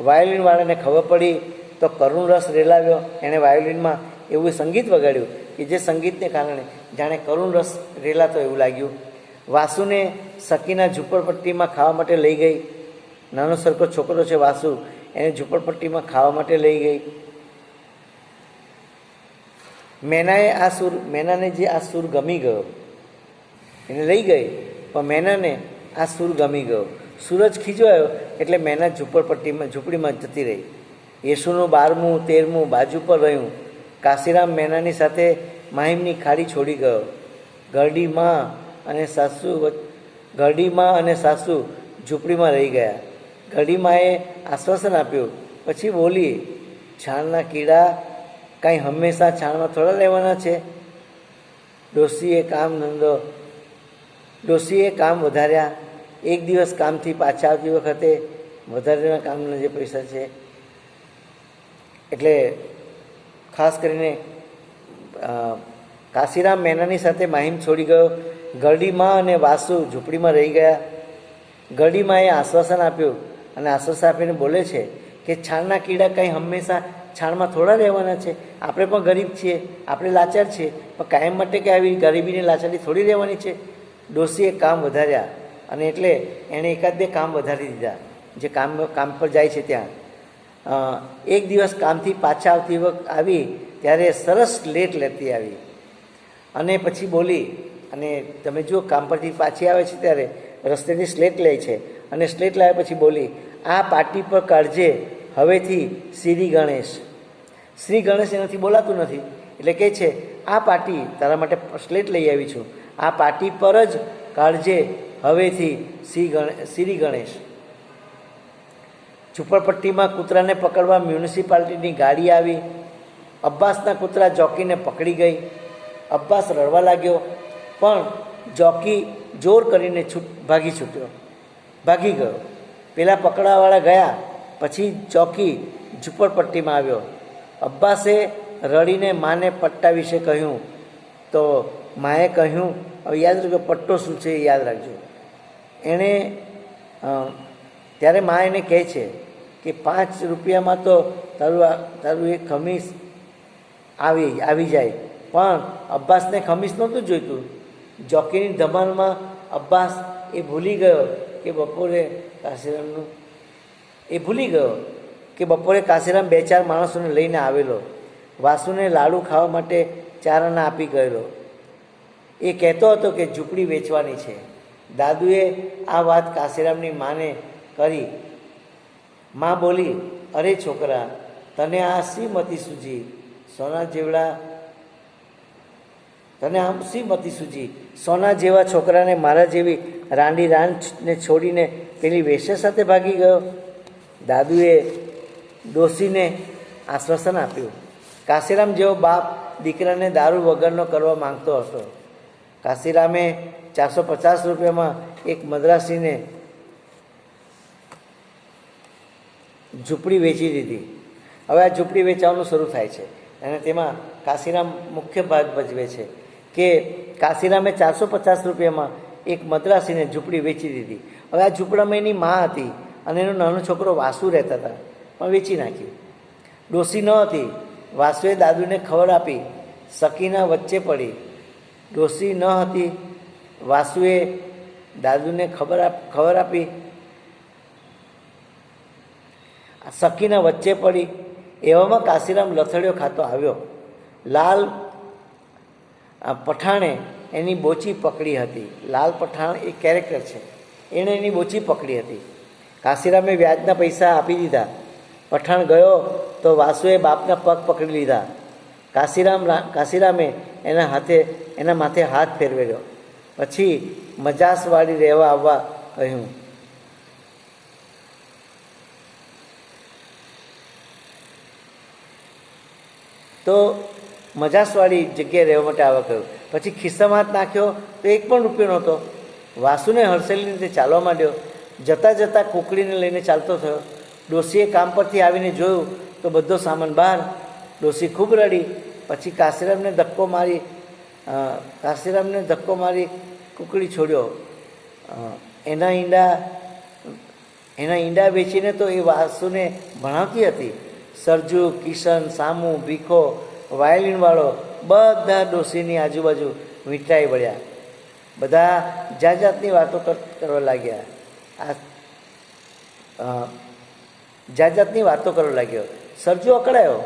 વાયોલિનવાળાને ખબર પડી તો કરુણ રસ રેલાવ્યો. એણે વાયોલિનમાં એવું સંગીત વગાડ્યું કે જે સંગીતને કારણે જાણે કરુણ રસ રેલાતો એવું લાગ્યું. વાસુને સકીના ઝૂંપડપટ્ટીમાં ખાવા માટે લઈ ગઈ. નાનો સરખો છોકરો છે વાસુ, એને ઝૂંપડપટ્ટીમાં ખાવા માટે લઈ ગઈ. મેનાને જે આ સૂર ગમી ગયો, એને લઈ ગઈ, પણ મેનાને આ સૂર ગમી ગયો. સૂરજ ખીજવાયો એટલે મેના ઝૂંપડીમાં જતી રહી. યેશુનું 12મું 13મું બાજુ પર રહ્યું. કાશીરામ મેનાની સાથે માહિમની ખાડી છોડી ગયો. ઘરડીમાં અને સાસુ ઝૂંપડીમાં રહી ગયા. ઘરડીમાએ આશ્વાસન આપ્યું. પછી બોલી, છાણના કીડા કાંઈ હંમેશા છાણમાં થોડા લેવાના છે. ડોશીએ કામ વધાર્યા. એક દિવસ કામથી પાછા આવતી વખતે વધારેના કામના જે પૈસા છે, એટલે ખાસ કરીને કાશીરામ મેનાની સાથે માહિમ છોડી ગયો. ગરડીમાં અને વાસુ ઝૂંપડીમાં રહી ગયા. ગરડીમાએ આશ્વાસન આપ્યું અને આશ્વાસન આપીને બોલે છે કે છાણના કીડા કંઈ હંમેશા છાણમાં થોડા રહેવાના છે. આપણે પણ ગરીબ છીએ, આપણે લાચાર છીએ, પણ કાયમ માટે કે આવી ગરીબીની લાચારી થોડી રહેવાની છે. ડોશીએ કામ વધાર્યા અને એટલે એણે એકાદ બે કામ વધારી દીધા જે કામ પર જાય છે ત્યાં. એક દિવસ કામથી પાછા આવતી વખત આવી ત્યારે સરસ સ્લેટ લેતી આવી અને પછી બોલી, અને તમે જુઓ કામ પરથી પાછી આવે છે ત્યારે રસ્તેથી સ્લેટ લે છે અને સ્લેટ લાવ્યા પછી બોલી, આ પાટી પર કાઢજે હવેથી શ્રી ગણેશ. શ્રી ગણેશ એનાથી બોલાતું નથી એટલે કહે છે, આ પાટી તારા માટે સ્લેટ લઈ આવી છું, આ પાટી પર જ કાઢજે હવેથી શ્રી ગણેશ. ઝૂંપડપટ્ટીમાં કૂતરાને પકડવા મ્યુનિસિપાલિટીની ગાડી આવી. અબ્બાસના કૂતરા જોકીને પકડી ગઈ. અબ્બાસ રડવા લાગ્યો, પણ જોકી જોર કરીને ભાગી છૂટ્યો. ભાગી ગયો. પેલા પકડાવાળા ગયા પછી ચોકી ઝૂંપડપટ્ટીમાં આવ્યો. અબ્બાસે રડીને માને પટ્ટા વિશે કહ્યું તો માએ કહ્યું, હવે યાદ રાખજો પટ્ટો શું છે એ યાદ રાખજો. એણે ત્યારે મા એને કહે છે કે 5 રૂપિયામાં તો તારું એક ખમીસ આવી જાય. પણ અબ્બાસને ખમીસ નહોતું જોઈતું. જોકીની ધમાલમાં અબ્બાસ એ ભૂલી ગયો કે બપોરે કાશીરામ 2-4 માણસોને લઈને આવેલો. વાસુને લાડુ ખાવા માટે 4 આના આપી ગયેલો. એ કહેતો હતો કે ઝૂંપડી વેચવાની છે. દાદુએ આ વાત કાશીરામની માને કરી. મા બોલી, અરે છોકરા, તને આ શી મતી સૂજી? સોના જેવા છોકરાને મારા જેવી રાંડી રાંચને છોડીને પેલી વેશ્યા સાથે ભાગી ગયો. દાદુએ ડોશીને આશ્વાસન આપ્યું. કાશીરામ જેવો બાપ દીકરાને દારૂ વગરનો કરવા માંગતો હતો. કાશીરામે 450 રૂપિયામાં એક મદ્રાસીને ઝૂંપડી વેચી દીધી. હવે આ ઝૂંપડી વેચવાનું શરૂ થાય છે અને તેમાં કાશીરામ મુખ્ય ભાગ ભજવે છે કે કાશીરામે 450 રૂપિયામાં એક મદ્રાસીને ઝૂંપડી વેચી દીધી. હવે આ ઝૂંપડામાં એની મા હતી અને એનો નાનો છોકરો વાસુ રહેતા હતા, પણ વેચી નાખી. ડોશી ન હતી. વાસુએ દાદુને ખબર આપી. સકીના વચ્ચે પડી. ડોશી ન હતી. વાસુએ દાદુને ખબર આપી. સકીના વચ્ચે પડી. એવામાં કાશીરામ લથડીઓ ખાતો આવ્યો. લાલ પઠાણે એની બોચી પકડી હતી. લાલ પઠાણ એક કેરેક્ટર છે. એણે એની બોચી પકડી હતી. કાશીરામે વ્યાજના પૈસા આપી દીધા. પઠાણ ગયો તો વાસુએ બાપના પગ પકડી લીધા. કાશીરામે એના માથે હાથ ફેરવેલો. પછી મજાસવાળી રહેવા આવવા કહ્યું. તો મજાસવાળી જગ્યાએ રહેવા માટે આવવા કહ્યું. પછી ખિસ્સામાં હાથ નાખ્યો તો 1 પણ રૂપિયો નહોતો. વાસુને હરસેલી રીતે ચાલવા માંડ્યો. જતાં જતાં કુકડીને લઈને ચાલતો થયો. ડોશીએ કામ પરથી આવીને જોયું તો બધો સામાન બહાર. ડોશી ખૂબ રડી. પછી કાશીરામને ધક્કો મારી કુકડી છોડ્યો. એના ઈંડા વેચીને તો એ વાસુને ભણાવતી હતી. સરજુ, કિશન, સામુ, ભીખો, વાયોલિનવાળો બધા ડોશીની આજુબાજુ વીંટાઈ વળ્યા. બધા જાતની વાતો કરવા લાગ્યો. સરજુ અકળાયો,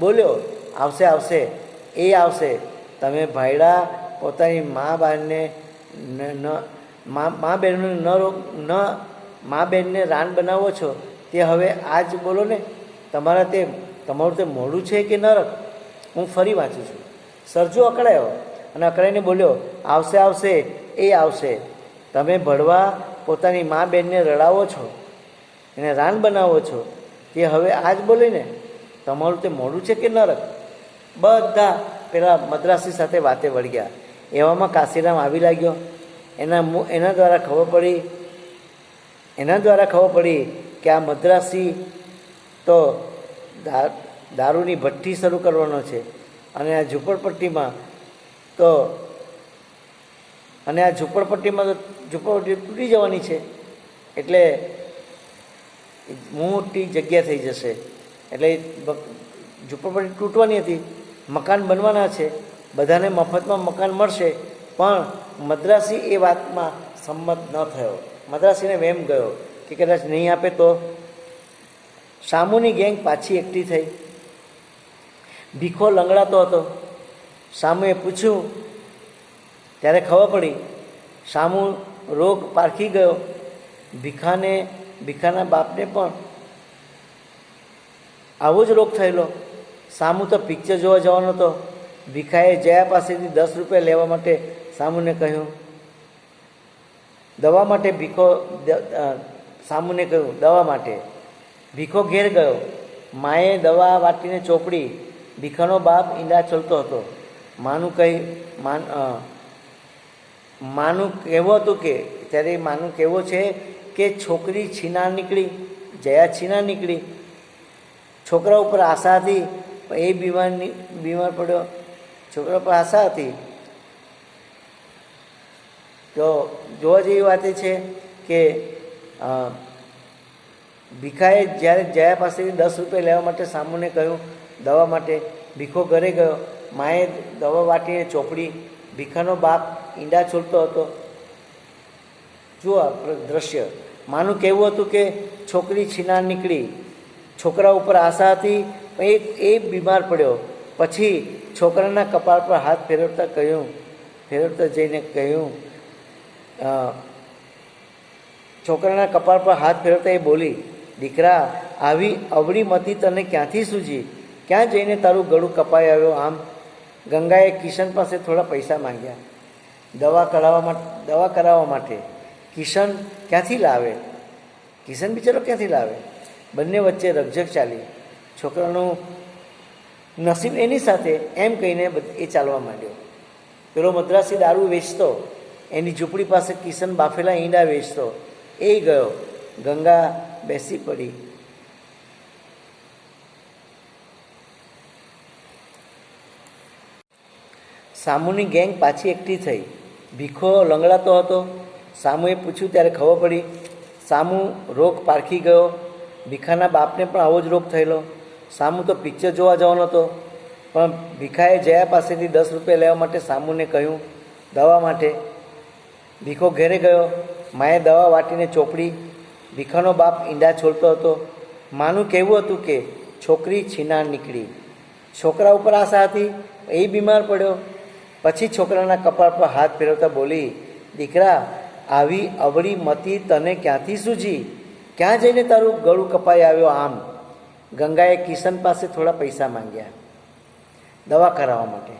બોલ્યો, આવશે એ આવશે. તમે ભાઈડા પોતાની મા બહેનને રાન બનાવો છો તે હવે આજ બોલો ને. તમારું તે મોઢું છે કે નરક? હું ફરી વાંચું છું. સરજુ અકળાયો અને અકળાઈને બોલ્યો, આવશે એ આવશે. તમે ભળવા પોતાની મા બહેનને રડાવો છો, એને રાન બનાવો છો તે હવે આજ બોલે ને. તમારું તે મોઢું છે કે નરક? બધા પેલા મદ્રાસી સાથે વાતે વળગ્યા. એવામાં કાશીરામ આવી લાગ્યો. એના દ્વારા ખબર પડી કે આ મદ્રાસી તો દારૂની ભઠ્ઠી શરૂ કરવાનો છે અને આ ઝૂંપડપટ્ટીમાં તો ઝૂંપડપટ્ટી તૂટી જવાની છે. એટલે મોટી જગ્યા થઈ જશે. એટલે ઝૂંપડપટ્ટી તૂટવાની હતી, મકાન બનવાના છે, બધાને મફતમાં મકાન મળશે. પણ મદ્રાસી એ વાતમાં સંમત ન થયો. મદ્રાસીને વહેમ ગયો કે કદાચ નહીં આપે તો. સામુની ગેંગ પાછી એકઠી થઈ. ભીખો લંગડાતો હતો. સામુએ પૂછ્યું ત્યારે ખબર પડી. સામુ રોગ પારખી ગયો. ભીખાના બાપને પણ આવો જ રોગ થયેલો. સામુ તો પિક્ચર જોવા જવાનો હતો. ભીખાએ જયા પાસેથી 10 રૂપિયા લેવા માટે સામુને કહ્યું. દવા માટે ભીખો ઘેર ગયો. માએ દવા વાટીને ચોપડી. ભીખાનો બાપ ઈંડા ચલતો હતો. માનું કહેવું હતું કે ત્યારે માનું કહેવો છે કે છોકરી છીનાર નીકળી, જયા છીનાર નીકળી. છોકરા ઉપર આશા હતી પણ એ બીમાર પડ્યો. છોકરા ઉપર આશા હતી. તો જોવા જેવી વાત એ છે કે ભીખાએ જ્યારે જયા પાસેથી 10 રૂપિયા લેવા માટે સામુને કહ્યું દવા માટે, ભીખો ઘરે ગયો. માએ દવા વાટીને ચોપડી. ભીખાનો બાપ ઈંડા છોલતો હતો. જુઓ આ દ્રશ્ય. માનું કહેવું હતું કે છોકરી છીનાર નીકળી, છોકરા ઉપર આશા હતી પણ એ બીમાર પડ્યો. પછી છોકરાના કપાળ પર હાથ ફેરવતા જઈને કહ્યું, છોકરાના કપાળ પર હાથ ફેરવતા એ બોલી, દીકરા, આવી અવળી મતી તને ક્યાંથી સૂજી? ક્યાં જઈને તારું ગળું કપાઈ આવ્યો? આમ ગંગાએ કિશન પાસે થોડા પૈસા માંગ્યા દવા કરાવવા માટે. કિશન ક્યાંથી લાવે? કિશન બિચારો ક્યાંથી લાવે? બંને વચ્ચે રકઝક ચાલી. છોકરાનું નસીબ એની સાથે એમ કહીને એ ચાલવા માંડ્યો. પેલો મદ્રાસી દારૂ વેચતો, એની ઝૂંપડી પાસે કિશન બાફેલા ઈંડા વેચતો. એ ગયો. ગંગા બેસી પડી. સામુની ગેંગ પાછી એકઠી થઈ. ભીખો લંગડાતો હતો. સામુએ પૂછ્યું ત્યારે ખબર પડી. સામુ રોગ પારખી ગયો. ભીખાના બાપને પણ આવો જ રોગ થયેલો. સામુ તો પિક્ચર જોવા જવાનો હતો, પણ ભીખાએ જયા પાસેથી 10 રૂપિયા લેવા માટે સામુને કહ્યું દવા માટે. ભીખો ઘેરે ગયો. માએ દવા વાટીને ચોપડી. ભીખાનો બાપ ઈંડા છોલતો હતો. માનું કહેવું હતું કે છોકરી છીનાર નીકળી, છોકરા ઉપર આશા હતી એ બીમાર પડ્યો. પછી છોકરાના કપાળ પર હાથ ફેરવતા બોલી, દીકરા, આવી અવળી મતી તને ક્યાંથી સૂજી? ક્યાં જઈને તારું ગળું કપાઈ આવ્યો? આમ ગંગાએ કિશન પાસે થોડા પૈસા માંગ્યા દવા કરાવવા માટે.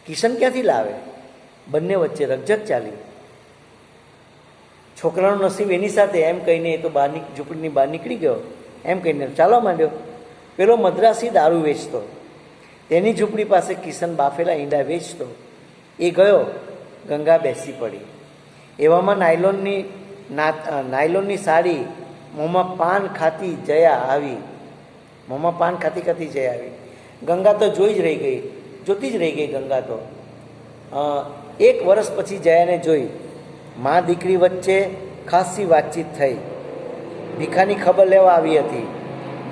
કિશન ક્યાંથી લાવે? બંને વચ્ચે રકઝક ચાલી. છોકરાનું નસીબ એની સાથે એમ કહીને એ તો ઝૂંપડીની બહાર નીકળી ગયો. એમ કહીને ચાલવા માંડ્યો. પેલો મદ્રાસી દારૂ વેચતો, તેની ઝૂંપડી પાસે કિશન બાફેલા ઈંડા વેચતો. એ ગયો. ગંગા બેસી પડી. એવામાં નાયલોનની સાડી મોંમાં પાન ખાતી જયા આવી. ગંગા તો જોતી જ રહી ગઈ. ગંગા તો 1 વર્ષ પછી જયાને જોઈ. મા દીકરી વચ્ચે ખાસી વાતચીત થઈ. ભીખાની ખબર લેવા આવી હતી.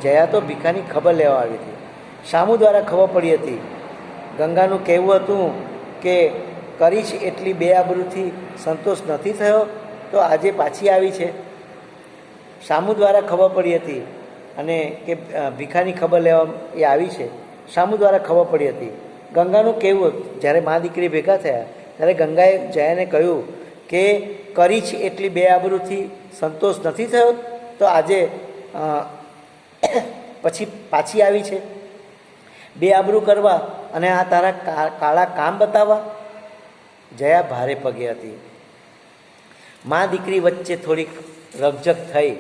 જયા તો ભીખાની ખબર લેવા આવી હતી. શામુ દ્વારા ખબર પડી હતી. ગંગાનું કહેવું હતું કે કરીશ એટલી બેઆબરૂથી સંતોષ નથી થયો તો આજે પાછી આવી છે. શામુ દ્વારા ખબર પડી હતી અને કે ભીખાની ખબર લેવા એ આવી છે. શામુ દ્વારા ખબર પડી હતી. ગંગાનું કહેવું, જ્યારે મા દીકરી ભેગા થયા ત્યારે ગંગાએ જયાને કહ્યું કે કરીશ એટલી બેઆબરૂથી સંતોષ નથી થયો તો આજે પાછી આવી છે બેઆબરૂ કરવા અને આ તારા કાળા કામ બતાવવા. જયા ભારે પગે હતી. મા દીકરી વચ્ચે થોડીક રકઝક થઈ.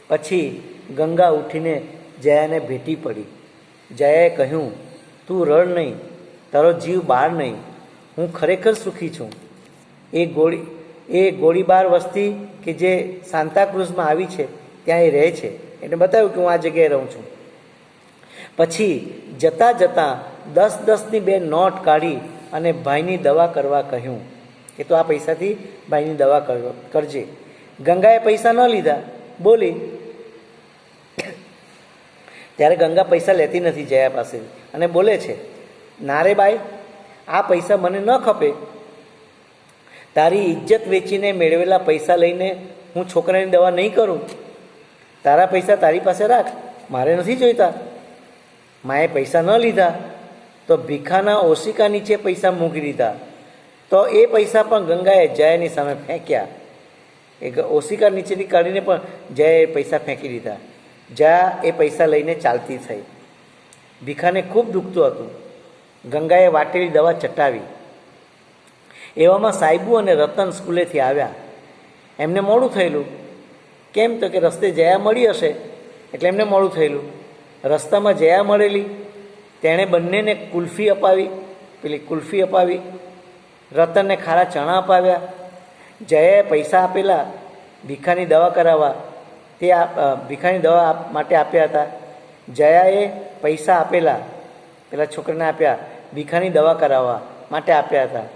પછી ગંગા ઉઠીને જયાને ભેટી પડી. જયાએ કહ્યું, તું રડ નહીં, તારો જીવ બહાર નહીં, હું ખરેખર સુખી છું. એ ગોળીબાર વસ્તી કે જે સાંતાક્રુઝમાં આવી છે ત્યાં એ રહે છે. એટલે બતાવ્યું કે હું આ જગ્યાએ રહું છું. પછી જતાં 10-10ની 2 નોટ કાઢી અને ભાઈની દવા કરવા કહ્યું કે તો આ પૈસાથી ભાઈની દવા કરજે. ગંગાએ પૈસા ન લીધા. બોલી. ત્યારે ગંગા પૈસા લેતી નથી જયા પાસે અને બોલે છે, ના રે બાઈ, આ પૈસા મને ન ખપે. તારી ઇજ્જત વેચીને મેળવેલા પૈસા લઈને હું છોકરાની દવા નહીં કરું. તારા પૈસા તારી પાસે રાખ, મારે નથી જોઈતા. માએ પૈસા ન લીધા તો ભીખાના ઓશિકા નીચે પૈસા મૂકી દીધા. તો એ પૈસા પણ ગંગાએ જયાની સામે ફેંક્યા. એ ઓશિકા નીચેથી કાઢીને પણ જયાએ પૈસા ફેંકી દીધા. જયા એ પૈસા લઈને ચાલતી થઈ. ભીખાને ખૂબ દુખતું હતું. ગંગાએ વાટેલી દવા ચટાવી. એવામાં સાહેબુ અને રતન સ્કૂલેથી આવ્યા. એમને મોડું થયેલું. કેમ તો કે રસ્તે જયા મળી હશે એટલે એમને મોડું થયેલું. રસ્તામાં જયા મળેલી. તેણે બંનેને કુલ્ફી અપાવી. રતનને ખારા ચણા અપાવ્યા. જયાએ પૈસા આપેલા. ભીખાની દવા કરાવવા તે ભીખાની દવા માટે આપ્યા હતા. જયાએ પૈસા આપેલા, પેલા છોકરાને આપ્યા, ભીખાની દવા કરાવવા માટે આપ્યા હતા.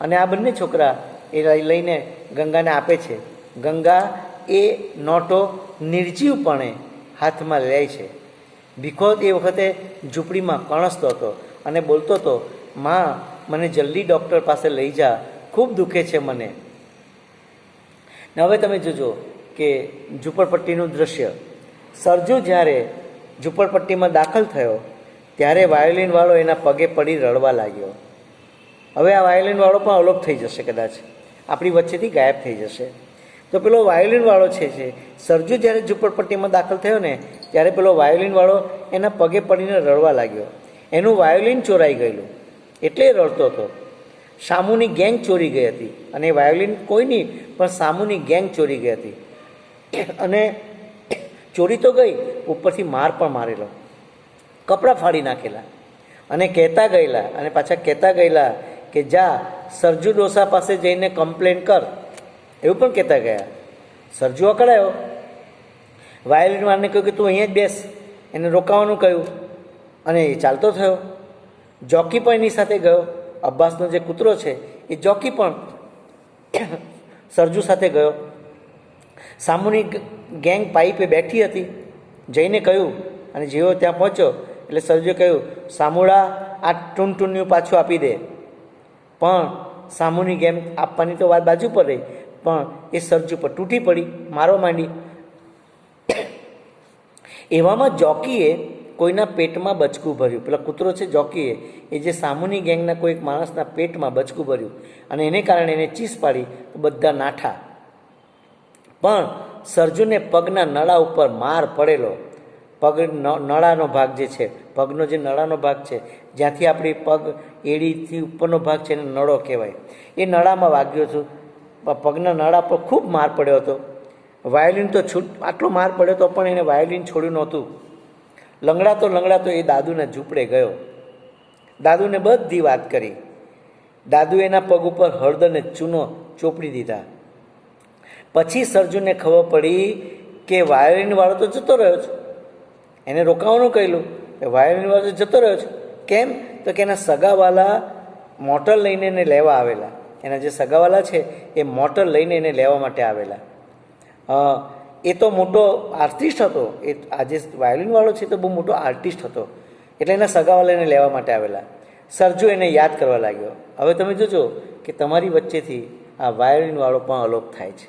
અને આ બંને છોકરા એ લઈને ગંગાને આપે છે. ગંગા એ નોટો નિર્જીવપણે હાથમાં લે છે. ભીખો એ વખતે ઝૂંપડીમાં કણસતો હતો અને બોલતો હતો, માં મને જલ્દી ડૉક્ટર પાસે લઈ જા, ખૂબ દુખે છે મને. ને હવે તમે જોજો કે ઝૂંપડપટ્ટીનું દૃશ્ય. સરજુ જ્યારે ઝૂંપડપટ્ટીમાં દાખલ થયો ત્યારે વાયોલિનવાળો એના પગે પડી રડવા લાગ્યો. હવે આ વાયોલિનવાળો પણ અલોપ થઈ જશે, કદાચ આપણી વચ્ચેથી ગાયબ થઈ જશે. તો પેલો વાયોલિનવાળો છે સરજુ જ્યારે ઝૂંપડપટ્ટીમાં દાખલ થયો ને ત્યારે પેલો વાયોલિનવાળો એના પગે પડીને રડવા લાગ્યો. એનું વાયોલિન ચોરાઈ ગયેલું એટલે એ રડતો હતો. સામુની ગેંગ ચોરી ગઈ હતી અને વાયોલિન કોઈની પણ સામુની ગેંગ ચોરી ગઈ હતી. અને ચોરી તો ગઈ, ઉપરથી માર પણ મારેલો, કપડાં ફાડી નાખેલા અને કહેતા ગયેલા અને પાછા કહેતા ગયેલા કે જા સરજુ ડોસા પાસે જઈને કમ્પ્લેન કર, એવું પણ કહેતા ગયા. સરજુ અકળાયો. વાયોલિનવાળાને કહ્યું કે તું અહીંયા જ બેસ, એને રોકાવાનું કહ્યું અને એ ચાલતો થયો. જોકી પણ એની સાથે ગયો. અબ્બાસનો જે કૂતરો છે એ જોકી પણ સરજુ સાથે ગયો. સામુની ગેંગ પાઇપે બેઠી હતી. જઈને કહ્યું અને જેવો ત્યાં પહોંચ્યો એટલે સરજુએ કહ્યું, સામુડા આ ટૂનટૂન્યું પાછું આપી દે. પણ સામુની ગેંગ આપવાની તો વાત બાજુ પર રહી, પણ એ સરજુ પર તૂટી પડી, મારવા માંડી. એવામાં જોકીએ કોઈના પેટમાં બચકું ભર્યું. પેલા કૂતરો છે જોકીએ, એ જે સામુની ગેંગના કોઈ એક માણસના પેટમાં બચકું ભર્યું અને એને કારણે એને ચીસ પાડી તો બધા નાઠા. પણ સરજુને પગના નળા ઉપર માર પડેલો. પગ નળાનો ભાગ જે છે, પગનો જે નળાનો ભાગ છે, જ્યાંથી આપણી પગ એડીથી ઉપરનો ભાગ છે એને નળો કહેવાય, એ નળામાં વાગ્યો હતું. પગના નળા પર ખૂબ માર પડ્યો હતો. વાયોલિન તો આટલો માર પડ્યો તો પણ એને વાયોલિન છોડ્યું નહોતું. લંગડાતો એ દાદુના ઝૂંપડે ગયો. દાદુને બધી વાત કરી. દાદુ એના પગ ઉપર હળદર ને ચૂનો ચોપડી દીધા. પછી સરજુને ખબર પડી કે વાયોલિનવાળો તો જતો રહ્યો છે. એને રોકાવાનું કહેલું કે વાયોલિનવાળો તો જતો રહ્યો છે. કેમ? તો કે એના સગાવાલા મોટર લઈને એને લેવા આવેલા. એના જે સગાવાલા છે એ મોટર લઈને એને લેવા માટે આવેલા. એ તો મોટો આર્ટિસ્ટ હતો. એ આજે વાયોલિનવાળો છે તો બહુ મોટો આર્ટિસ્ટ હતો, એટલે એના સગાવાલા એને લેવા માટે આવેલા. સરજુ એને યાદ કરવા લાગ્યો. હવે તમે જોજો કે તમારી વચ્ચેથી આ વાયોલિનવાળો પણ અલોપ થાય છે.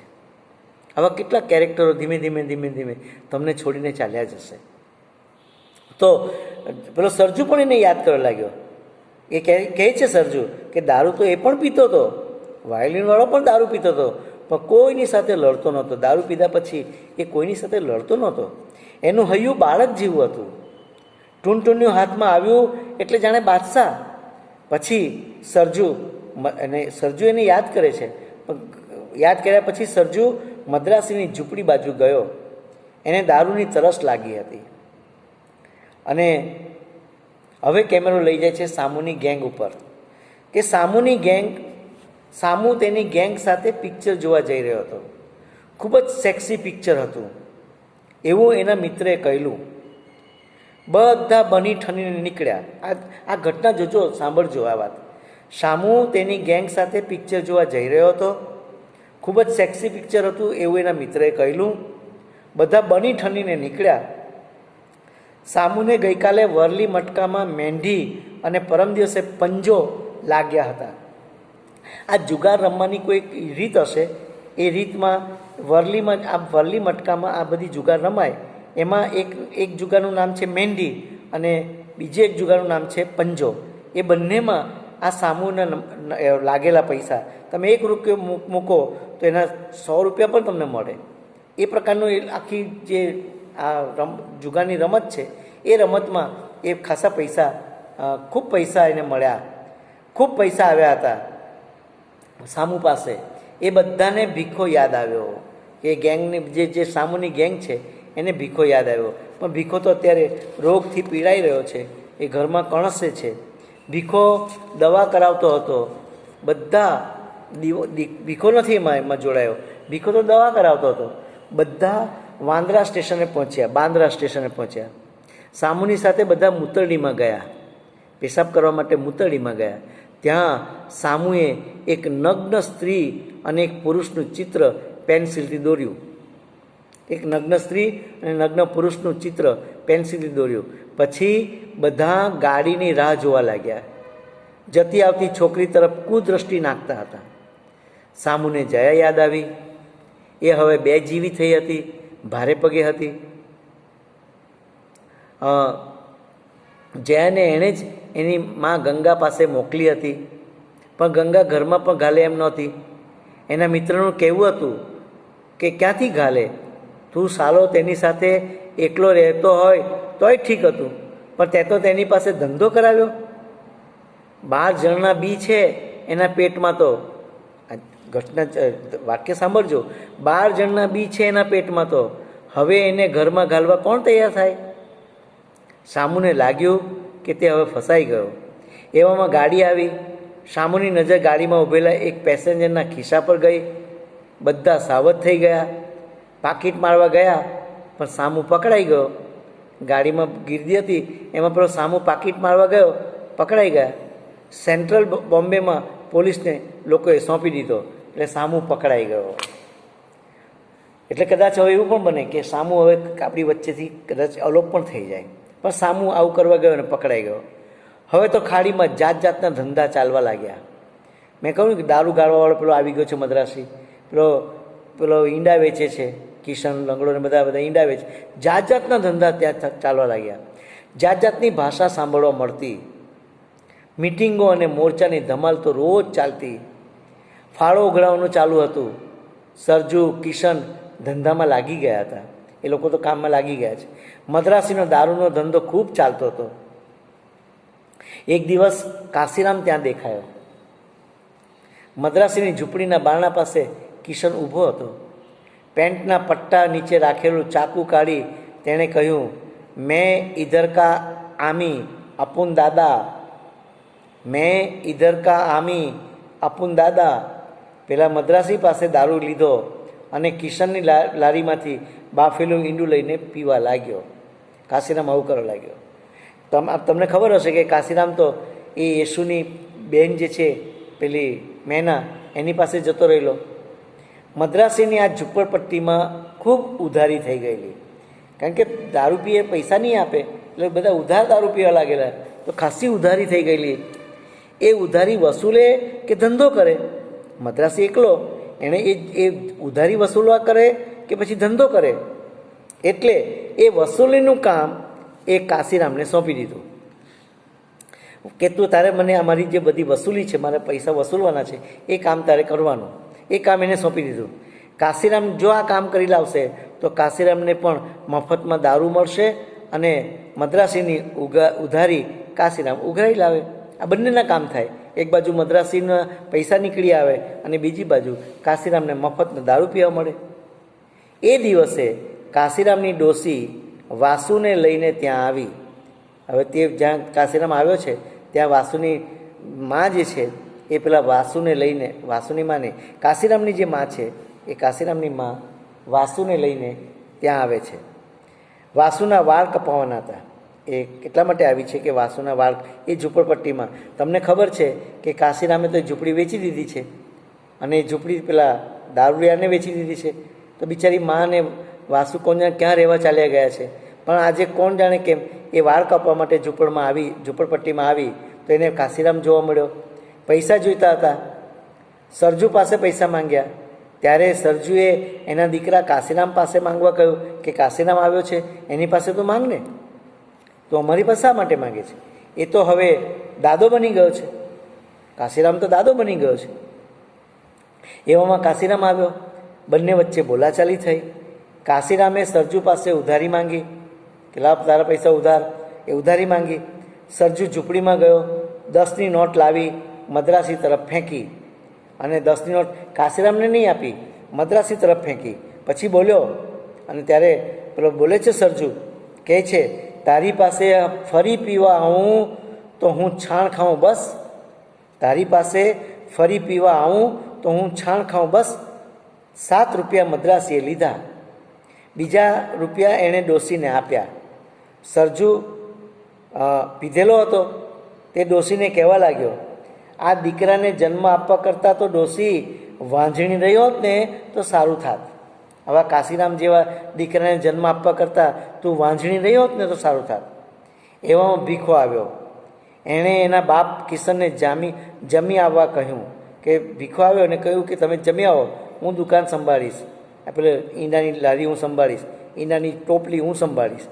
આવા કેટલા કેરેક્ટરો ધીમે ધીમે તમને છોડીને ચાલ્યા જશે. તો પેલો સરજુ પણ એને યાદ કરવા લાગ્યો. એ કહે છે સરજુ કે દારૂ તો એ પણ પીતો હતો, વાયોલિનવાળો પણ દારૂ પીતો હતો, પણ કોઈની સાથે લડતો નહોતો. દારૂ પીધા પછી એ કોઈની સાથે લડતો નહોતો. એનું હૈયું બાળક જેવું હતું. ટૂનટૂન્યું હાથમાં આવ્યું એટલે જાણે બાદશાહ. પછી સરજુ એને યાદ કરે છે. યાદ કર્યા પછી સરજુ મદ્રાસીની ઝૂંપડી બાજુ ગયો. એને દારૂની તરસ લાગી હતી અને હવે કેમેરો લઈ જાય છે સામુની ગેંગ ઉપર કે સામુ તેની ગેંગ સાથે પિક્ચર જોવા જઈ રહ્યો હતો. ખૂબ જ સેક્સી પિક્ચર હતું એવું એના મિત્રે કહેલું. બધા બની ઠનીને નીકળ્યા. આ ઘટના જોજો, સાંભળજો આ વાત. સામુ તેની ગેંગ સાથે પિક્ચર જોવા જઈ રહ્યો હતો. ખૂબ જ સેક્સી પિક્ચર હતું એવું એના મિત્રએ કહેલું. બધા બની ઠનીને નીકળ્યા. સામુને ગઈકાલે વરલી મટકામાં મહેંદી અને પરમ દિવસે પંજો લાગ્યા હતા. આ જુગાર રમવાની કોઈ રીત હશે. એ રીતમાં વરલી મટકામાં આ બધી જુગાર રમાય. એમાં એક જુગારનું નામ છે મહેંદી અને બીજે એક જુગારનું નામ છે પંજો. એ બંનેમાં આ સામુના લાગેલા પૈસા તમે ₹1 મૂકો તો એના 100 રૂપિયા પણ તમને મળે. એ પ્રકારનું આખી જે આ જુગારની રમત છે એ રમતમાં એ ખાસા પૈસા, ખૂબ પૈસા એને મળ્યા. ખૂબ પૈસા આવ્યા હતા સામુ પાસે. એ બધાને ભીખો યાદ આવ્યો. એ ગેંગની જે સામુની ગેંગ છે એને ભીખો યાદ આવ્યો. પણ ભીખો તો અત્યારે રોગથી પીડાઈ રહ્યો છે. એ ઘરમાં કણસે છે. ભીખો દવા કરાવતો હતો. બધા ભીખો નથી એમાં જોડાયો. ભીખો તો દવા કરાવતો હતો. બધા બાંદ્રા સ્ટેશને પહોંચ્યા. સામુની સાથે બધા મૂતરડીમાં ગયા, પેશાબ કરવા માટે મૂતરડીમાં ગયા. ત્યાં સામુએ એક નગ્ન સ્ત્રી અને એક પુરુષનું ચિત્ર પેન્સિલથી દોર્યું. એક નગ્ન સ્ત્રી અને નગ્ન પુરુષનું ચિત્ર પેન્સિલથી દોર્યું. પછી બધા ગાડીની રાહ જોવા લાગ્યા. જતી આવતી છોકરી તરફ કુદ્રષ્ટિ નાખતા હતા. સામુને જયા યાદ આવી. એ હવે બે જીવી થઈ હતી, ભારે પગે હતી. જયાને એણે જ એની મા ગંગા પાસે મોકલી હતી, પણ ગંગા ઘરમાં પણ ઘાલે એમ નહોતી. એના મિત્રનું કહેવું હતું કે ક્યાંથી ઘાલે, તું સાલો તેની સાથે એકલો રહેતો હોય તોય ઠીક હતું, પણ તે તો તેની પાસે ધંધો કરાવ્યો. 12 જણના બી છે એના પેટમાં. તો વાક્ય સાંભળજો, 12 જણના બી છે એના પેટમાં. તો હવે એને ઘરમાં ઘાલવા કોણ તૈયાર થાય? સામુને લાગ્યું કે તે હવે ફસાઈ ગયો. એવામાં ગાડી આવી. સામુની નજર ગાડીમાં ઊભેલા એક પેસેન્જરના ખિસ્સા પર ગઈ. બધા સાવધ થઈ ગયા. પાકીટ મારવા ગયા, પણ સામુ પકડાઈ ગયો. ગાડીમાં ગીર્દી હતી એમાં પેલો સામુ પાકીટ મારવા ગયો, પકડાઈ ગયા. સેન્ટ્રલ બોમ્બેમાં પોલીસને લોકોએ સોંપી દીધો, એટલે સામુ પકડાઈ ગયો. એટલે કદાચ હવે એવું પણ બને કે સામુ હવે આપણી વચ્ચેથી કદાચ અલોપ પણ થઈ જાય, પણ સામુ આવું કરવા ગયો અને પકડાઈ ગયો. હવે તો ખાડીમાં જાત જાતના ધંધા ચાલવા લાગ્યા. મેં કહ્યું કે દારૂ ગાળવાવાળો પેલો આવી ગયો છે મદ્રાસી, પેલો ઈંડા વેચે છે, કિશન લંગડો ને બધા ઈંડા વેચે. જાત જાતના ધંધા ત્યાં ચાલવા લાગ્યા. જાત જાતની ભાષા સાંભળવા મળતી. મિટિંગો અને મોરચાની ધમાલ તો રોજ ચાલતી. ફાળો ઉઘરાવવાનું ચાલુ હતું. સરજુ, કિશન ધંધામાં લાગી ગયા હતા. એ લોકો તો કામમાં લાગી ગયા છે. મદ્રાસીનો દારૂનો ધંધો ખૂબ ચાલતો હતો. એક દિવસ કાશીરામ ત્યાં દેખાયો. મદ્રાસીની ઝૂંપડીના બારણા પાસે કિશન ઊભો હતો. પેન્ટના પટ્ટા નીચે રાખેલું ચાકુ કાઢી તેણે કહ્યું, મેં ઇધર કા આમી અપુન દાદા, મેં ઇધર કા આમી અપુન દાદા. પેલા મદ્રાસી પાસે દારૂ લીધો અને કિશનની લારીમાંથી બાફેલું ઈંડું લઈને પીવા લાગ્યો. કાશીરામ આવું કરવા લાગ્યો. તમને ખબર હશે કે કાશીરામ તો એ યેશુની બહેન જે છે પેલી મેના, એની પાસે જતો રહેલો. મદ્રાસીની આ ઝૂંપડપટ્ટીમાં ખૂબ ઉધારી થઈ ગયેલી, કારણ કે દારૂ પીએ પૈસા નહીં આપે એટલે બધા ઉધાર દારૂ પીવા લાગેલા. તો ખાસી ઉધારી થઈ ગયેલી. એ ઉધારી વસૂલે કે ધંધો કરે? મદ્રાસી એકલો, એણે એ ઉધારી વસૂલવા કરે કે પછી ધંધો કરે? એટલે એ વસૂલીનું કામ એ કાશીરામને સોંપી દીધું કે તું તારે મને અમારી જે બધી વસૂલી છે, મારે પૈસા વસૂલવાના છે, એ કામ તારે કરવાનું. એ કામ એને સોંપી દીધું. કાશીરામ જો આ કામ કરી લાવશે તો કાશીરામને પણ મફતમાં દારૂ મળશે અને મદ્રાસીની ઉધારી કાશીરામ ઉઘરાઈ લાવે. આ બંનેના કામ થાય. એક બાજુ મદ્રાસીના પૈસા નીકળી આવે અને બીજી બાજુ કાશીરામને મફતમાં દારૂ પીવા મળે. એ દિવસે કાશીરામની ડોસી વાસુને લઈને ત્યાં આવી. હવે તે જ્યાં કાશીરામ આવ્યો છે ત્યાં વાસુની મા જે છે એ પેલા વાસુને લઈને, વાસુની માને, કાશીરામની જે મા છે એ કાશીરામની મા વાસુને લઈને ત્યાં આવે છે. વાસુના વાળ કપાવવાના હતા. એ એટલા માટે આવી છે કે વાસુના વાળ એ ઝૂંપડપટ્ટીમાં, તમને ખબર છે કે કાશીરામે તો ઝૂંપડી વેચી દીધી છે અને એ ઝૂંપડી પેલા દારૂડિયાને વેચી દીધી છે. તો બિચારી મા ને વાસુ કોણ જાણે ક્યાં રહેવા ચાલ્યા ગયા છે. પણ આજે કોણ જાણે કેમ એ વાળ કાપવા માટે ઝૂંપડપટ્ટીમાં આવી તો એને કાશીરામ જોવા મળ્યો. પૈસા જોઈતા હતા. સરજુ પાસે પૈસા માંગ્યા. ત્યારે સરજુએ એના દીકરા કાશીરામ પાસે માંગવા કહ્યું કે કાશીરામ આવ્યો છે એની પાસે તો માંગને, તો અમારી પાસે શા માટે માંગે છે? એ તો હવે દાદો બની ગયો છે. કાશીરામ તો દાદો બની ગયો છે. એવામાં કાશીરામ આવ્યો. બંને વચ્ચે બોલાચાલી થઈ. કાશીરામે સરજુ પાસે ઉધારી માંગી કે લાવ તારા પૈસા ઉધાર. એ ઉધારી માંગી. સરજુ ઝૂંપડીમાં ગયો. 10ની નોટ લાવી મદ્રાસી તરફ ફેંકી અને 10ની નોટ કાશીરામને નહીં આપી, મદ્રાસી તરફ ફેંકી. પછી બોલ્યો અને ત્યારે પેલો બોલે છે સરજુ, કહે છે, તારી પાસે ફરી પીવા આવું તો હું છાણ ખાઉં બસ. તારી પાસે ફરી પીવા આવું તો હું છાણ ખાઉં બસ. ₹7 મદ્રાસીએ લીધા, બીજા રૂપિયા એણે ડોશીને આપ્યા. સરજુ પીધેલો હતો તે ડોશીને કહેવા લાગ્યો, આ દીકરાને જન્મ આપવા કરતાં તો ડોશી વાંઝણી રહી હોત ને તો સારું થાત. આવા કાશીરામ જેવા દીકરાને જન્મ આપવા કરતાં તું વાંઝણી રહી હોત ને તો સારું થાત. એવામાં ભીખો આવ્યો. એણે એના બાપ કિશનને જમી આવવા કહ્યું. કે ભીખો આવ્યો અને કહ્યું કે તમે જમી આવો, હું દુકાન સંભાળીશ, પેલે ઈંડાની લારી હું સંભાળીશ, ઈંડાની ટોપલી હું સંભાળીશ.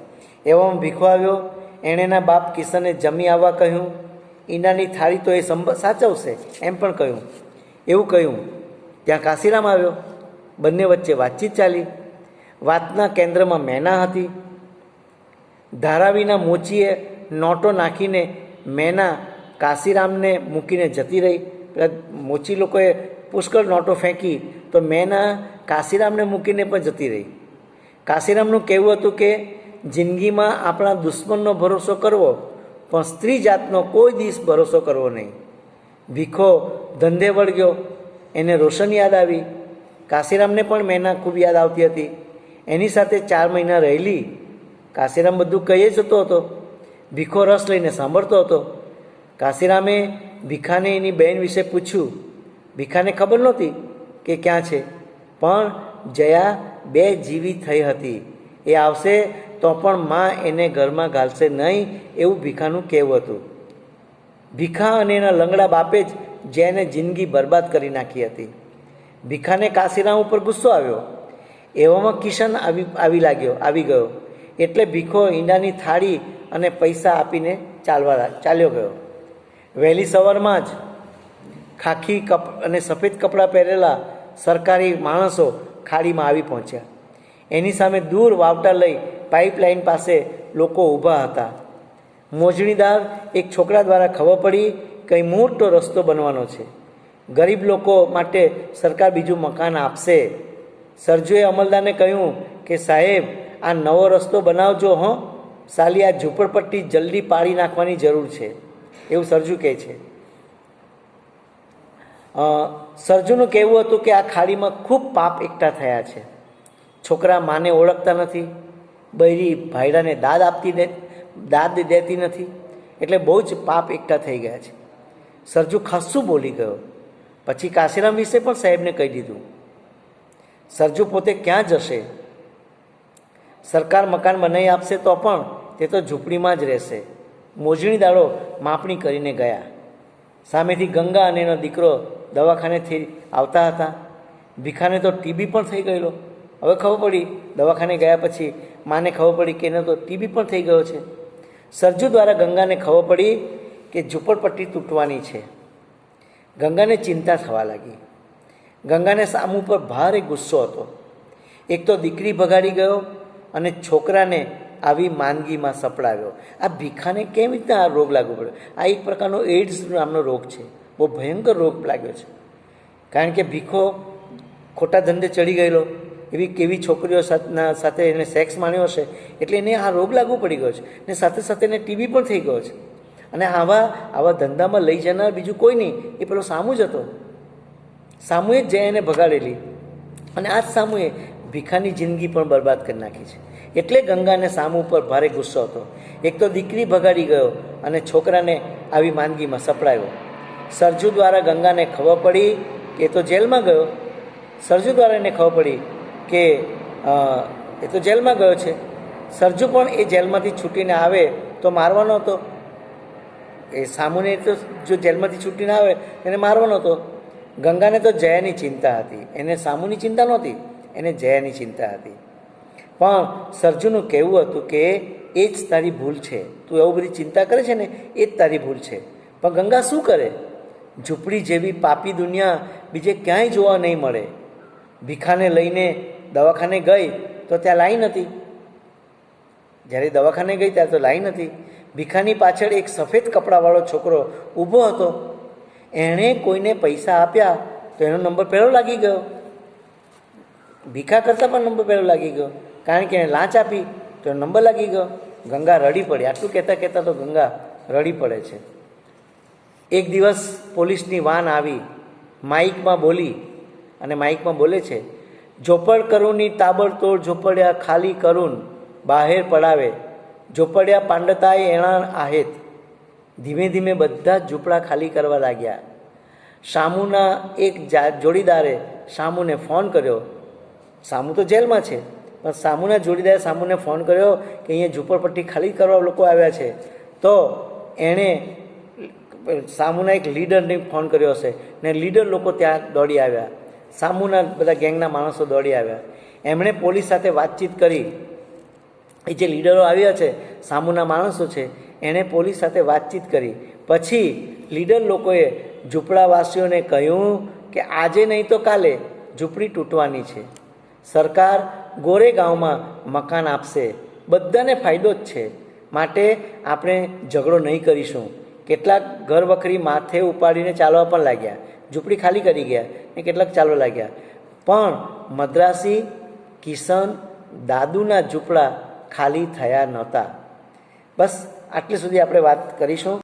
એવામાં ભીખો આવ્યો. એણે એના બાપ કિશનને જમી આવવા કહ્યું. ઈંડાની થાળી તો એ સાચવશે એમ પણ કહ્યું. એવું કહ્યું ત્યાં કાશીરામ આવ્યો. બંને વચ્ચે વાતચીત ચાલી. વાતના કેન્દ્રમાં મેના હતી. ધારાવીના મોચીએ નોટો નાખીને મેના કાશીરામને મૂકીને જતી રહી. પેલા મોચી લોકોએ પુષ્કળ નોટો ફેંકી તો મેના કાશીરામને મૂકીને પણ જતી રહી. કાશીરામનું કહેવું હતું કે જિંદગીમાં આપણા દુશ્મનનો ભરોસો કરવો, પણ સ્ત્રી જાતનો કોઈ દિવસ ભરોસો કરવો નહીં. ભીખો ધંધે વળગ્યો. એને રોશન યાદ આવી. કાશીરામને પણ મેના ખૂબ યાદ આવતી હતી. એની સાથે 4 મહિના રહેલી. કાશીરામ બધું કહી જતો હતો. ભીખો રસ લઈને સાંભળતો હતો. કાશીરામે ભીખાને એની બહેન વિશે પૂછ્યું. ભીખાને ખબર નહોતી કે ક્યાં છે, પણ જયા 2 જીવી થઈ હતી. એ આવશે તો પણ માં એને ઘરમાં ઘાલશે નહીં એવું ભીખાનું કહેવું હતું. ભીખા અને એના લંગડા બાપે જ જયાને જિંદગી બરબાદ કરી નાખી હતી. ભીખાને કાશીરામ ઉપર ગુસ્સો આવ્યો. એવામાં કિશન આવી ગયો. એટલે ભીખો ઈંડાની થાળી અને પૈસા આપીને ચાલ્યો ગયો. વહેલી સવારમાં જ ખાખી અને સફેદ કપડાં પહેરેલા સરકારી માણસો ખાડીમાં આવી પહોંચ્યા. એની સામે દૂર વાવટા લઈ પાઇપલાઇન પાસે લોકો ઊભા હતા. મોજણીદાર એક છોકરા દ્વારા ખબર પડી કંઈ મોટો રસ્તો બનવાનો છે. ગરીબ લોકો માટે સરકાર બીજું મકાન આપશે. સરજુએ અમલદારને કહ્યું કે સાહેબ, આ નવો રસ્તો બનાવજો હો, સાલી આ ઝૂંપડપટ્ટી જલ્દી પાડી નાખવાની જરૂર છે, એવું સરજુ કહે છે. સરજુનું કહેવું હતું કે આ ખાડીમાં ખૂબ પાપ એકઠા થયા છે. છોકરા માને ઓળખતા નથી, બૈરી ભાઈડાને દાદ દેતી નથી, એટલે બહુ જ પાપ એકઠા થઈ ગયા છે. સરજુ ખાસ્સું બોલી ગયો. પછી કાશીરામ વિશે પણ સાહેબને કહી દીધું. સરજુ પોતે ક્યાં જશે? સરકાર મકાન બનાવી આપશે તો પણ તે તો ઝૂંપડીમાં જ રહેશે. મોજણીદારો માપણી કરીને ગયા. સામેથી ગંગા અને એનો દીકરો દવાખાનેથી આવતા હતા. ભીખાને તો ટીબી પણ થઈ ગયેલો. હવે ખબર પડી, દવાખાને ગયા પછી માને ખબર પડી કે એને તો ટીબી પણ થઈ ગયો છે. સરજુ દ્વારા ગંગાને ખબર પડી કે ઝૂંપડપટ્ટી તૂટવાની છે. ગંગાને ચિંતા થવા લાગી. ગંગાને સામુ પર ભારે ગુસ્સો હતો. એક તો દીકરી ભગાડી ગયો અને છોકરાને આવી માંદગીમાં સપડાવ્યો. આ ભીખાને કેવી રીતના આ રોગ લાગુ પડ્યો? આ એક પ્રકારનો એઇડ્સ નામનો રોગ છે. બહુ ભયંકર રોગ લાગ્યો છે. કારણ કે ભીખો ખોટા ધંધે ચડી ગયેલો. એવી કેવી છોકરીઓ સાથે એને સેક્સ માણ્યો હશે, એટલે એને આ રોગ લાગુ પડી ગયો છે. ને સાથે સાથે એને ટીબી પણ થઈ ગયો છે. અને આવા ધંધામાં લઈ જનાર બીજું કોઈ નહીં, એ પેલો સામુ જ હતો. સામુએ જ જયાને ભગાડેલી. અને આ જ સામુએ ભીખાની જિંદગી પણ બરબાદ કરી નાખી છે. એટલે ગંગાને સામુ ઉપર ભારે ગુસ્સો હતો. એક તો દીકરી ભગાડી ગયો અને છોકરાને આવી માંદગીમાં સપડાયો. સરજુ દ્વારા ગંગાને ખબર પડી કે એ તો જેલમાં ગયો. સરજુ દ્વારા એને ખબર પડી કે એ તો જેલમાં ગયો છે. સરજુ પણ એ જેલમાંથી છૂટીને આવે તો મારવાનો હતો. એ સામુને તો જો જેલમાંથી છૂટીને આવે એને મારવાનો હતો. ગંગાને તો જયાની ચિંતા હતી. એને સામુની ચિંતા નહોતી, એને જયાની ચિંતા હતી. પણ સરજુનું કહેવું હતું કે એ જ તારી ભૂલ છે. તું એવું બધી ચિંતા કરે છે ને, એ જ તારી ભૂલ છે. પણ ગંગા શું કરે? ઝૂંપડી જેવી પાપી દુનિયા બીજે ક્યાંય જોવા નહીં મળે. ભીખાને લઈને દવાખાને ગઈ તો ત્યાં લાઈન હતી. જ્યારે દવાખાને ગઈ ત્યારે તો લાઈન હતી. ભીખાની પાછળ એક સફેદ કપડાવાળો છોકરો ઊભો હતો. એણે કોઈને પૈસા આપ્યા તો એનો નંબર પહેલો લાગી ગયો. ભીખા કરતાં પણ નંબર પહેલો લાગી ગયો, કારણ કે એણે લાંચ આપી તો એનો નંબર લાગી ગયો. ગંગા રડી પડી. આટલું કહેતા તો ગંગા રડી પડે છે. એક દિવસ પોલીસની વાન આવી, માઇકમાં બોલી અને માઇકમાં બોલે છે, ઝોપડ કરુંની તાબડતોડ ઝોપડિયા ખાલી કરું બહાર પડાવે, ઝોપડિયા પાંડતાય એણા આહેત. ધીમે ધીમે બધા જ ઝૂંપડા ખાલી કરવા લાગ્યા. શામુના એક જોડીદારે શામુને ફોન કર્યો. શામુ તો જેલમાં છે, પણ શામુના જોડીદારે શામુને ફોન કર્યો કે અહીંયા ઝૂંપડપટ્ટી ખાલી કરવા લોકો આવ્યા છે. તો એણે શામુના એક લીડરને ફોન કર્યો હશે ને લીડર લોકો ત્યાં દોડી આવ્યા. શામુના બધા ગેંગના માણસો દોડી આવ્યા. એમણે પોલીસ સાથે વાતચીત કરી. એ જે લીડરો આવ્યા છે, શામુના માણસો છે, એણે પોલીસ સાથે વાતચીત કરી. પછી લીડર લોકોએ ઝૂંપડાવાસીઓને કહ્યું કે આજે નહીં તો કાલે ઝૂંપડી તૂટવાની છે. સરકાર ગોરેગાંવમાં મકાન આપશે, બધાને ફાયદો જ છે. માટે આપણે ઝઘડો નહીં કરીશું. કેટલાક ઘર વખરી માથે ઉપાડીને ચાલવા પણ લાગ્યા. ઝૂંપડી ખાલી કરી ગયા ને કેટલાક ચાલવા લાગ્યા. પણ મદ્રાસી, કિશન, દાદુના ઝૂંપડા ખાલી થયા નહોતા. બસ આટલી સુધી આપણે વાત કરીશું.